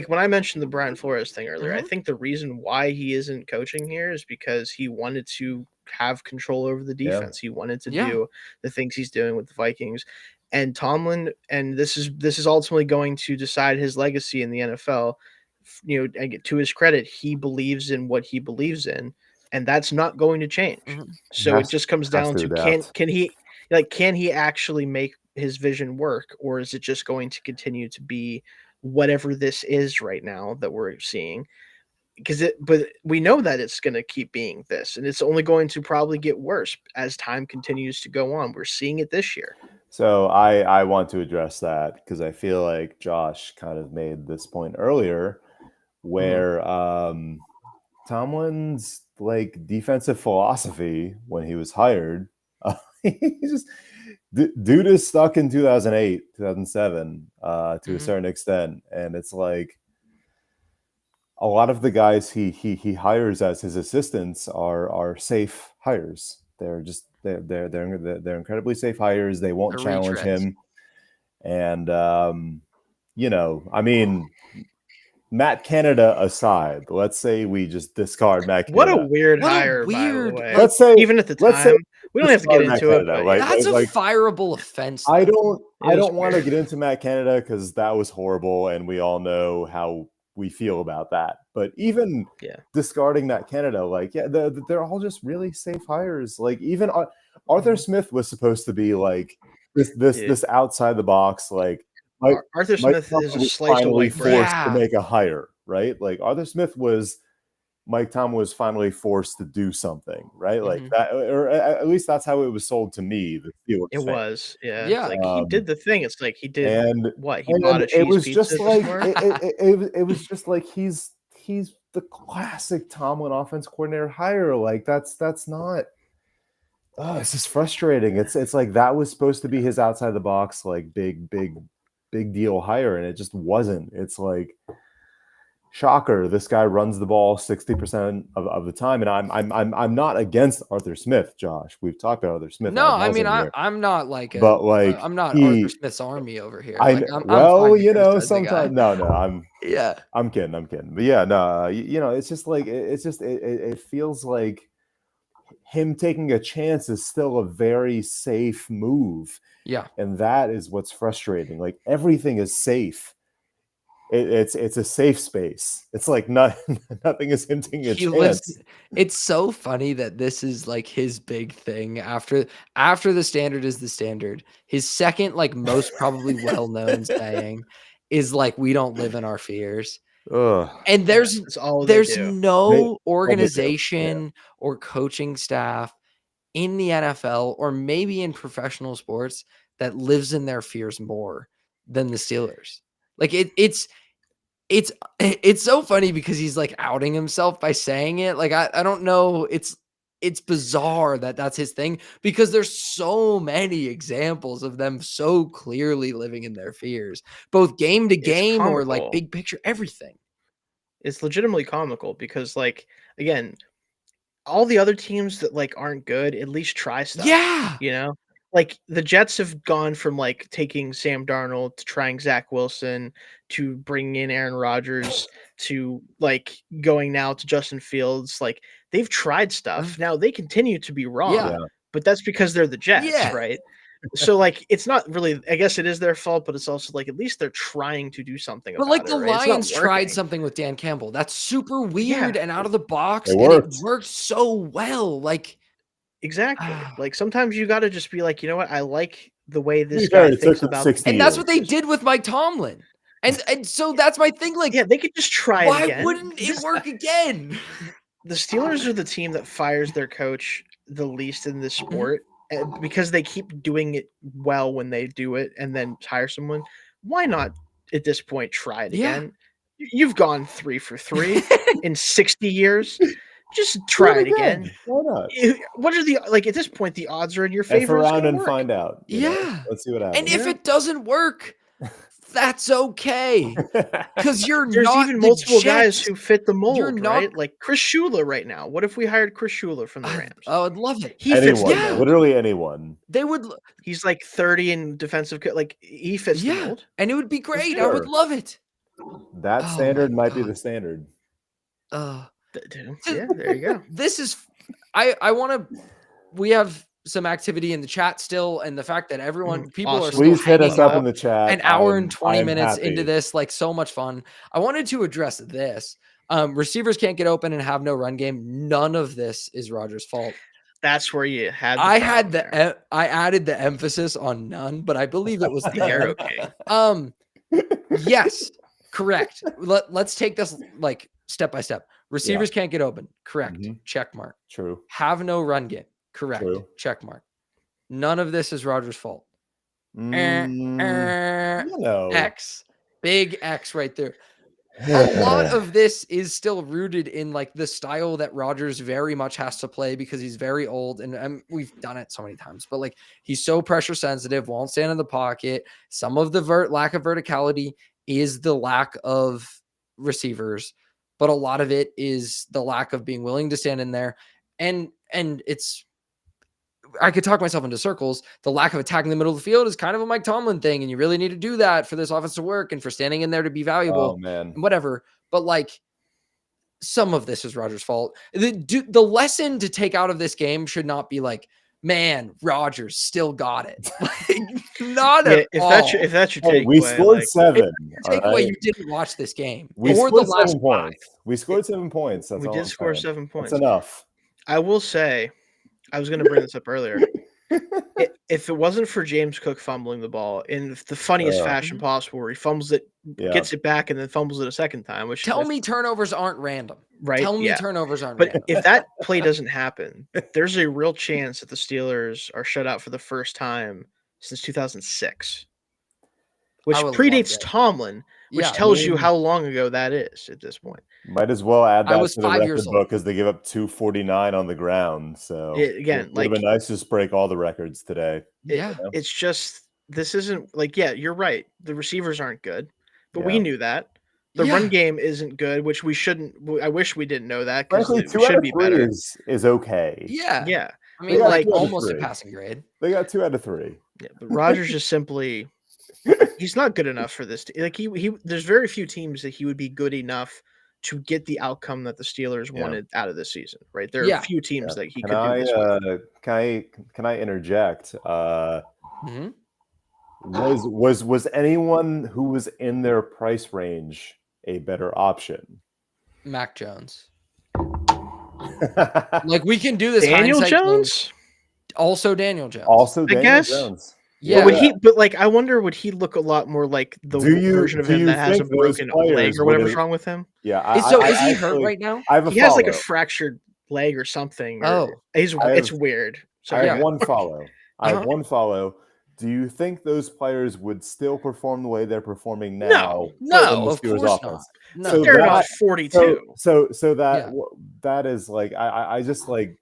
when I mentioned the Brian Flores thing earlier, I think the reason why he isn't coaching here is because he wanted to have control over the defense. He wanted to do the things he's doing with the Vikings. And Tomlin, and this is ultimately going to decide his legacy in the NFL. To his credit, he believes in what he believes in, and that's not going to change. So it just comes down to can he actually make his vision work, or is it just going to continue to be whatever this is right now that we're seeing? But we know that it's going to keep being this, and it's only going to probably get worse as time continues to go on. We're seeing it this year. So I want to address that because I feel like Josh kind of made this point earlier where Tomlin's like defensive philosophy when he was hired, he just dude is stuck in 2008, 2007 to a certain extent. And it's like, a lot of the guys he hires as his assistants are safe hires. They're incredibly safe hires. They won't The challenge retreads. him. And I mean, Matt Canada aside, let's say we just discard Matt What a Canada. weird What a hire, by the weird, way. like- Let's say Even at the time, we don't have to get discard Matt into it, Canada, but right? yeah. that's a Like, fireable offense. I though. don't It is want to weird. get into Matt Canada because that was horrible, and we all know how we feel about that. But even Yeah. discarding Matt Canada, like, yeah, they're all just really safe hires. Like, even Arthur Smith was supposed to be like this outside the box, like Arthur Mike Smith Tomlin is a was slice of finally white bread. forced Yeah. to make a hire, right? Like Arthur Smith was. Mike Tomlin was finally forced to do something, right? Like that, or at least that's how it was sold to me. The Steelers It fan. was, yeah. Yeah. Like he did the thing. It's like he did and what? He bought a it cheese was pizza just this like morning? it was just like he's the classic Tomlin offense coordinator hire. Like that's not. Oh, it's just frustrating. It's like that was supposed to be his outside the box, like big deal hire, and it just wasn't. It's like. Shocker! This guy runs the ball 60% of the time, and I'm not against Arthur Smith, Josh. We've talked about Arthur Smith. No, I mean I'm not like but like I'm not Arthur Smith's army over here. Like I'm well, fine to criticize the guy. sometimes no, Yeah. I'm kidding, but yeah, no, it's just like it feels like him taking a chance is still a very safe move. Yeah, and that is what's frustrating. Like everything is safe. It's a safe space. It's like nothing is hinting a chance. It's so funny that this is like his big thing after the standard is the standard. His second like most probably well-known saying is like we don't live in our fears. Ugh. And there's do. no organization or coaching staff in the NFL or maybe in professional sports that lives in their fears more than the Steelers. Like it's so funny because he's like outing himself by saying it. Like I don't know. It's bizarre that that's his thing because there's so many examples of them so clearly living in their fears, both game to game or like big picture, everything. It's legitimately comical because like, again, all the other teams that like aren't good, at least try stuff. Yeah. Like the Jets have gone from like taking Sam Darnold to trying Zach Wilson to bringing in Aaron Rodgers to like going now to Justin Fields. Like they've tried stuff. Now they continue to be wrong, but that's because they're the Jets, right? So like it's not really, I guess it is their fault, but it's also like at least they're trying to do something about it. But like the right? Lions tried something with Dan Campbell. That's super weird and out of the box. It and it worked so well. Like exactly. Like sometimes you got to just be like, you know what? I like the way this guy thinks about it. And that's what they did with Mike Tomlin. And so that's my thing. Like, yeah, they could just try it again. Why wouldn't it work again? The Steelers are the team that fires their coach the least in this sport because they keep doing it well when they do it and then hire someone. Why not at this point try it again? You've gone 3 for 3 in 60 years. Just try it again. Why not? What are the at this point the odds are in your favor? F around and find out. Yeah. Let's see what happens. And if it doesn't work, that's okay. Because there's even multiple guys who fit the mold, right? Like Chris Shula right now. What if we hired Chris Shula from the Rams? I would love it. Literally anyone. They would. He's like 30 in defensive. Like he fits the mold, and it would be great. I would love it. That standard might be the standard. Yeah, there you go. This is. I want to. We have some activity in the chat still, and the fact that people are still please hit us up in the chat. An hour and 20 minutes into this, like so much fun. I wanted to address this. Receivers can't get open and have no run game. None of this is Rodgers' fault. That's where you had. I added the emphasis on none, but I believe it was there. Okay. Yes, correct. Let's take this like step by step. Receivers can't get open. Correct. Check mark. True. Have no run game. Correct. True. Check mark. None of this is Rodgers' fault. X. Big X right there. A lot of this is still rooted in like the style that Rodgers very much has to play because he's very old and we've done it so many times, but like he's so pressure sensitive, won't stand in the pocket. Some of the lack of verticality is the lack of receivers. but a lot of it is the lack of being willing to stand in there. And it's, I could talk myself into circles. The lack of attacking the middle of the field is kind of a Mike Tomlin thing. And you really need to do that for this offense to work and for standing in there to be valuable and whatever. But like, some of this is Rodgers' fault. The lesson to take out of this game should not be like, man, Rodgers still got it. Like, not at all. If that's your takeaway, we scored 7. Takeaway, you didn't watch this game. We scored 7 points. We scored 7 points. We did score 7 points. That's enough. I will say, I was going to bring this up earlier. If it wasn't for James Cook fumbling the ball in the funniest fashion possible, where he fumbles it, gets it back, and then fumbles it a second time. Which tell me turnovers aren't random. Right? Tell me turnovers aren't but random. If that play doesn't happen, there's a real chance that the Steelers are shut out for the first time since 2006, which predates Tomlin, which tells you how long ago that is at this point. Might as well add that to the record book because they give up 249 on the ground. So again, it would have been nice to just break all the records today. It's just, this isn't like, you're right. The receivers aren't good, but we knew that. The run game isn't good, which we shouldn't. I wish we didn't know that because it should be better. Is okay. Yeah. I mean, like almost a passing grade. They got 2 out of 3. Yeah, but Rodgers just simply, he's not good enough for this. Like he, there's very few teams that he would be good enough to get the outcome that the Steelers wanted out of this season. Right? There are a few teams that he could do this with. Can I interject? Was anyone who was in their price range a better option? Mac Jones. Like, we can do this. Daniel Jones? Also Daniel Jones. Jones. Yeah. But I wonder, would he look a lot more like the version of him that has a broken leg or whatever's wrong with him? Yeah. Is he hurt right now? He has like a fractured leg or something. It's weird. So I have one follow. I have one follow. Do you think those players would still perform the way they're performing now? No, of course not. No. So they're not 42. So that is like, I just like,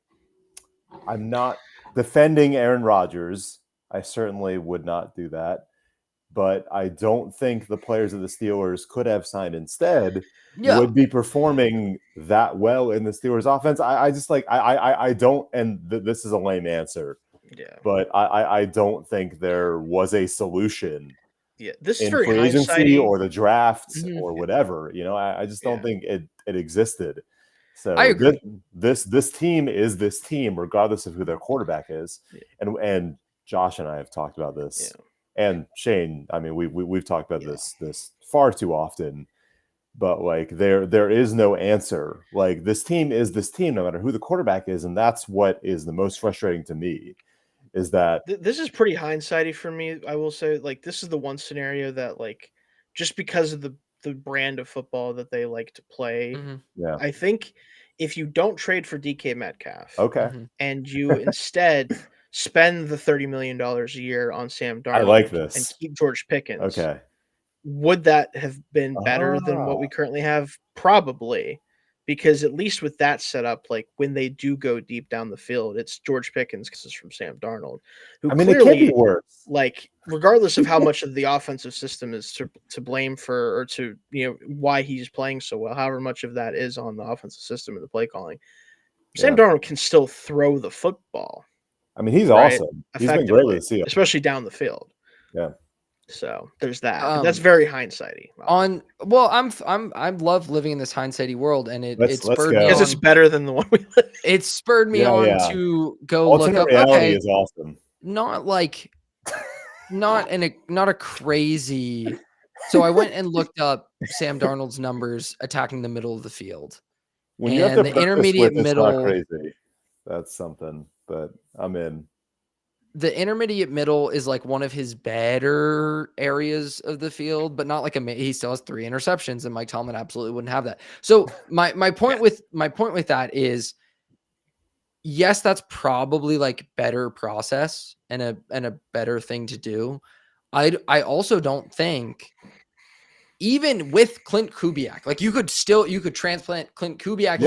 I'm not defending Aaron Rodgers. I certainly would not do that. But I don't think the players of the Steelers could have signed instead would be performing that well in the Steelers offense. I just like, I don't, and this is a lame answer. Yeah, but I don't think there was a solution. Yeah, this is in very free agency or the draft or whatever. I just don't think it existed. So I agree. This team is this team, regardless of who their quarterback is. Yeah. And Josh and I have talked about this, and Shane. I mean, we've talked about this far too often. But like there is no answer. Like, this team is this team, no matter who the quarterback is, and that's what is the most frustrating to me. Is that this is pretty hindsighty for me. I will say, like, this is the one scenario that, like, just because of the brand of football that they like to play, I think if you don't trade for DK Metcalf, and you instead spend the $30 million a year on Sam Darnold, I like this, and keep George Pickens, would that have been better than what we currently have? Probably. Because at least with that setup, like, when they do go deep down the field, it's George Pickens because it's from Sam Darnold, who clearly, it can't be worse. Like, regardless of how much of the offensive system is to blame for, or to, why he's playing so well, however much of that is on the offensive system and the play calling, Sam Darnold can still throw the football. I mean, he's awesome. He's been great with the especially down the field. Yeah. So there's that. That's very hindsighty. I love living in this hindsighty world, and it spurred me because it's better than the one we live. It spurred me on to go Alternate look up. Reality is awesome. Not a crazy. So I went and looked up Sam Darnold's numbers attacking the middle of the field. When you have to the intermediate middle, it's not crazy. That's something, but I'm in. The intermediate middle is like one of his better areas of the field, but not like he still has 3 interceptions, and Mike Tomlin absolutely wouldn't have that. So my point with that is, yes, that's probably like better process and a better thing to do. I also don't think, even with Clint Kubiak, like, you could transplant Clint Kubiak.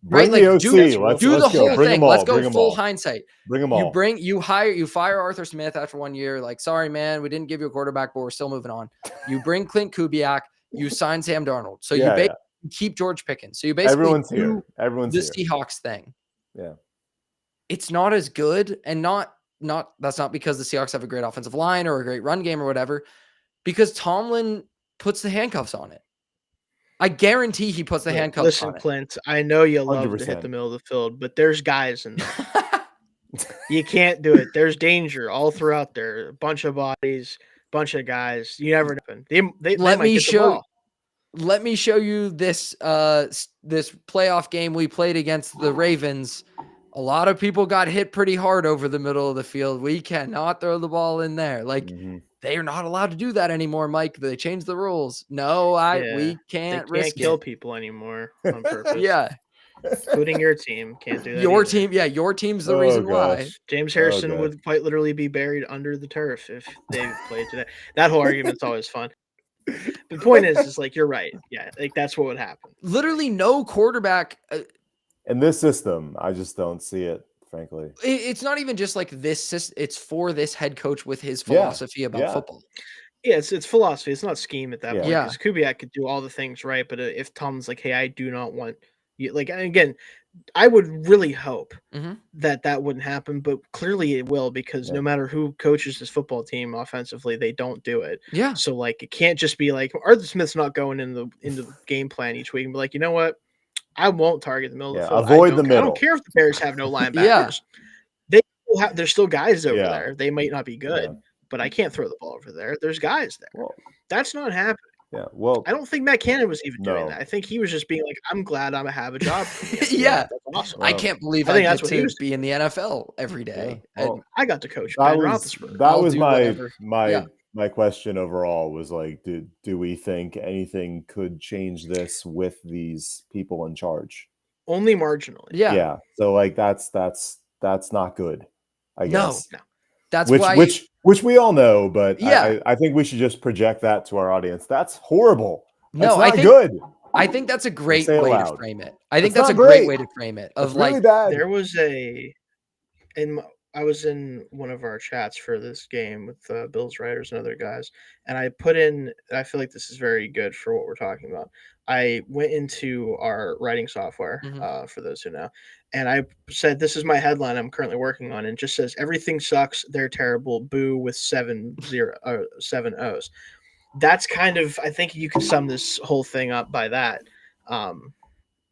Right? Like, do the whole thing. Let's go full hindsight. Bring them all. You fire Arthur Smith after 1 year. Like, sorry, man, we didn't give you a quarterback, but we're still moving on. You bring Clint Kubiak. You sign Sam Darnold. So keep George Pickens. So you basically Everyone's do here. Everyone's the here. Seahawks thing. Yeah. It's not as good, and that's not because the Seahawks have a great offensive line or a great run game or whatever, because Tomlin puts the handcuffs on it. I guarantee he puts the handcuffs on it. Listen, Clint, I know you love to 100%. hit the middle of the field, but there's guys in there. You can't do it. There's danger all throughout there. A bunch of bodies, bunch of guys. You never know. They Let might me get the show. ball. Let me show you this this playoff game we played against the Ravens. A lot of people got hit pretty hard over the middle of the field. We cannot throw the ball in there. Like they are not allowed to do that anymore, Mike. They changed the rules. No, we can't risk kill it. people anymore on purpose. Yeah. Including your team. Can't do that. Your either. team, yeah, your team's the reason why. James Harrison would quite literally be buried under the turf if they played today. That whole argument's always fun. The point is like you're right. Yeah, like that's what would happen. Literally no quarterback. In this system, I just don't see it, frankly. It's not even just like this system. It's for this head coach with his philosophy about football. Yeah, it's philosophy. It's not scheme at that point. Yeah. Because Kubiak could do all the things right, but if Tom's like, hey, I do not want you, like, and again, I would really hope that wouldn't happen, but clearly it will because no matter who coaches this football team offensively, they don't do it. Yeah. So like, it can't just be like Arthur Smith's not going in the game plan each week and be like, you know what? I won't target the middle of the field. Avoid the middle. I don't care if the Bears have no linebackers. There's still guys over there. They might not be good, but I can't throw the ball over there. There's guys there. Well, that's not happening. Yeah. Well, I don't think Matt Cannon was even doing that. I think he was just being like, I'm glad I have a job. Yeah. That's awesome. I can't believe I get to be in the NFL every day. Yeah. Well, I got to coach Ben Roethlisberger. That was my question overall was like, do we think anything could change this with these people in charge? Only marginally. Yeah. Yeah. So like that's not good, I guess. No. That's which we all know, but yeah. I think we should just project that to our audience. That's horrible. That's not good. I think that's a great way to frame it. I think that's a great way to frame it. Of really like bad. There was I was in one of our chats for this game with Bill's writers and other guys, and I put in. I feel like this is very good for what we're talking about. I went into our writing software, for those who know, and I said, "This is my headline I'm currently working on," and it just says, "Everything sucks. They're terrible. Boo!" with 7 O's. That's kind of. I think you can sum this whole thing up by that.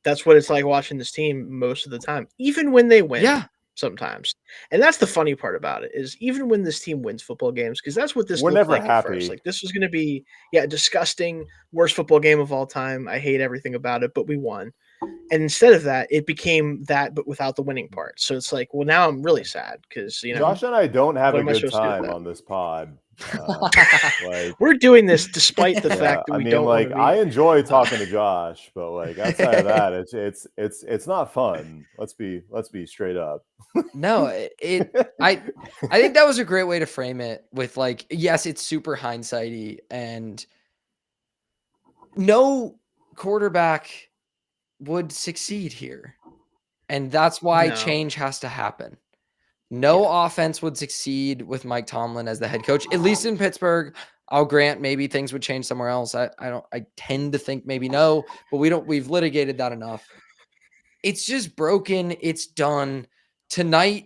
That's what it's like watching this team most of the time, even when they win. Yeah. Sometimes, and that's the funny part about it is even when this team wins football games, because that's what this we're looked never like happy. At first. Like this was going to be disgusting, worst football game of all time. I hate everything about it, but we won. And instead of that, it became that, but without the winning part. So it's like, well, now I'm really sad because Josh and I don't have a good time on this pod. We're doing this despite the fact that we don't. Like, I enjoy talking to Josh, but like outside of that, it's not fun. Let's be straight up. No, I think that was a great way to frame it. With like, yes, it's super hindsighty, and no quarterback would succeed here, and that's why change has to happen. No offense would succeed with Mike Tomlin as the head coach, at least in Pittsburgh. I'll grant maybe things would change somewhere else. I tend to think maybe no, but we've litigated that enough. It's just broken. It's done. Tonight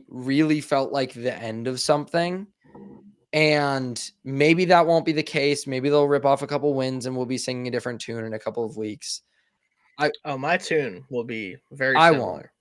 really felt like the end of something. And maybe that won't be the case. Maybe they'll rip off a couple wins and we'll be singing a different tune in a couple of weeks. My tune will be very similar.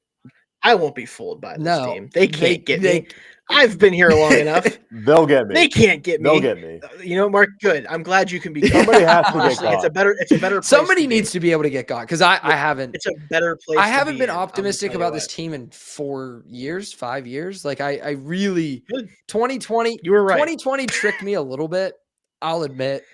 I won't be fooled by this team. They can't get me. I've been here long enough. They'll get me. They can't get me. They'll get me. You know, Mark, good. I'm glad you can be. Somebody has to get caught. It's a better place. Somebody needs to be able to get caught because I haven't. It's a better place. I haven't been optimistic about this team in 5 years. Like I really 2020. You were right. 2020 tricked me a little bit. I'll admit.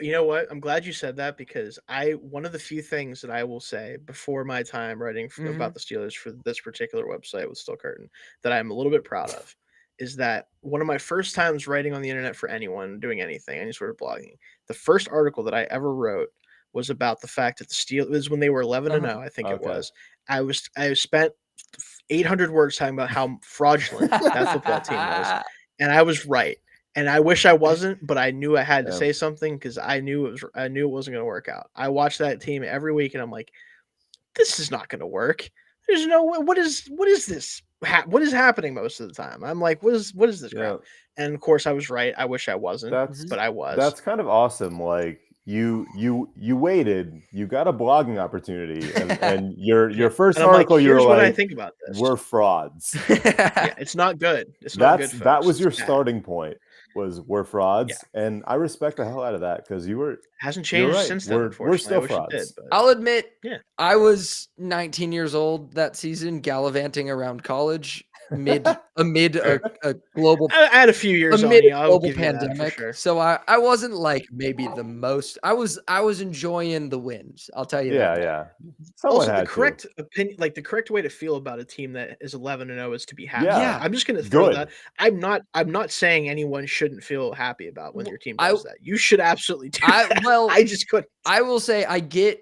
You know what? I'm glad you said that because one of the few things that I will say before my time writing about the Steelers for this particular website with Still Curtain that I'm a little bit proud of is that one of my first times writing on the internet for anyone, doing anything, any sort of blogging, the first article that I ever wrote was about the fact that the Steelers, when they were 11-0, I think it was, I spent 800 words talking about how fraudulent that football team was. And I was right. And I wish I wasn't, but I knew I had to say something because I knew it wasn't going to work out. I watch that team every week, and I'm like, this is not going to work. There's no way. What is this? What is happening most of the time? I'm like, what is this crap? And of course, I was right. I wish I wasn't, but I was. That's kind of awesome. Like you waited. You got a blogging opportunity, and your first article, like, you're here's like, what I think about this. We're frauds. Yeah, it's not good. It's not good. Folks. That was your starting point. We're frauds, and I respect the hell out of that because you were hasn't changed since then. We're still frauds. I'll admit, I was 19 years old that season, gallivanting around college amid a global. I had a few years amid on a global pandemic, so I wasn't like maybe the most. I was enjoying the wins. I'll tell you that. Yeah. Also, the correct opinion, like the correct way to feel about a team that is 11-0 is to be happy. Yeah, I'm just gonna throw that. I'm not saying anyone shouldn't feel happy about when your team does that. You should absolutely do that. Well, I just couldn't. I will say I get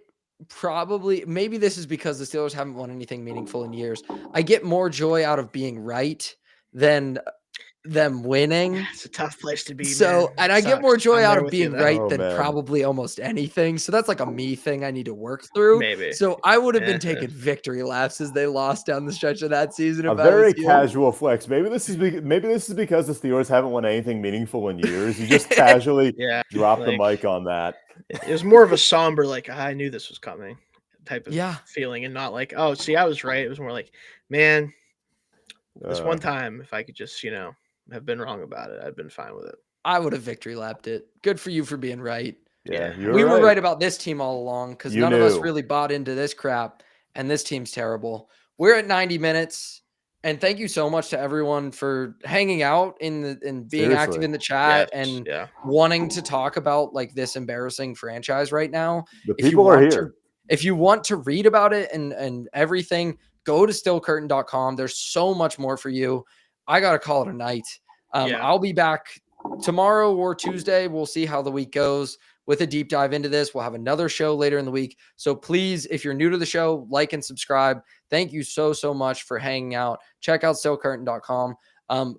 maybe this is because the Steelers haven't won anything meaningful in years. I get more joy out of being right than them winning. It's a tough place to be. So, and I get more joy out of being right than probably almost anything. So that's like a me thing I need to work through. Maybe. So I would have been taking victory laps as they lost down the stretch of that season. A very casual flex. Maybe this is because the Steelers haven't won anything meaningful in years. You just casually drop the mic on that. It was more of a somber, like, I knew this was coming type of feeling, and not like, oh, see, I was right. It was more like, man, this one time, if I could just, have been wrong about it, I'd been fine with it. I would have victory lapped it. Good for you for being right. Yeah, we were right about this team all along because none of us really bought into this crap, and this team's terrible. We're at 90 minutes, and thank you so much to everyone for hanging out and being active in the chat and wanting to talk about like this embarrassing franchise right now. The people are here. If you want to read about it and everything, go to stillcurtain.com. There's so much more for you. I got to call it a night. I'll be back tomorrow or Tuesday. We'll see how the week goes with a deep dive into this. We'll have another show later in the week. So please, if you're new to the show, like and subscribe. Thank you so much for hanging out. Check out stillcurtain.com.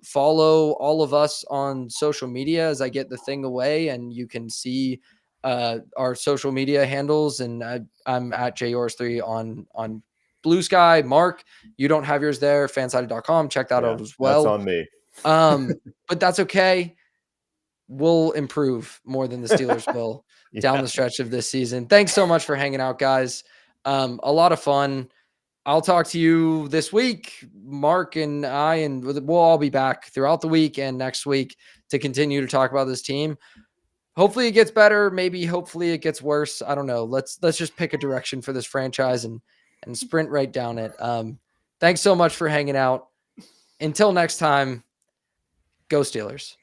Follow all of us on social media as I get the thing away, and you can see our social media handles. And I'm at Yourish3 on Blue Sky. Mark, you don't have yours there. FanSided.com. Check that out as well. That's on me. But that's okay. We'll improve more than the Steelers will down the stretch of this season. Thanks so much for hanging out, guys. A lot of fun. I'll talk to you this week, Mark and I, and we'll all be back throughout the week and next week to continue to talk about this team. Hopefully it gets better. Maybe hopefully it gets worse. I don't know. Let's just pick a direction for this franchise and sprint right down it. Thanks so much for hanging out. Until next time, go Steelers.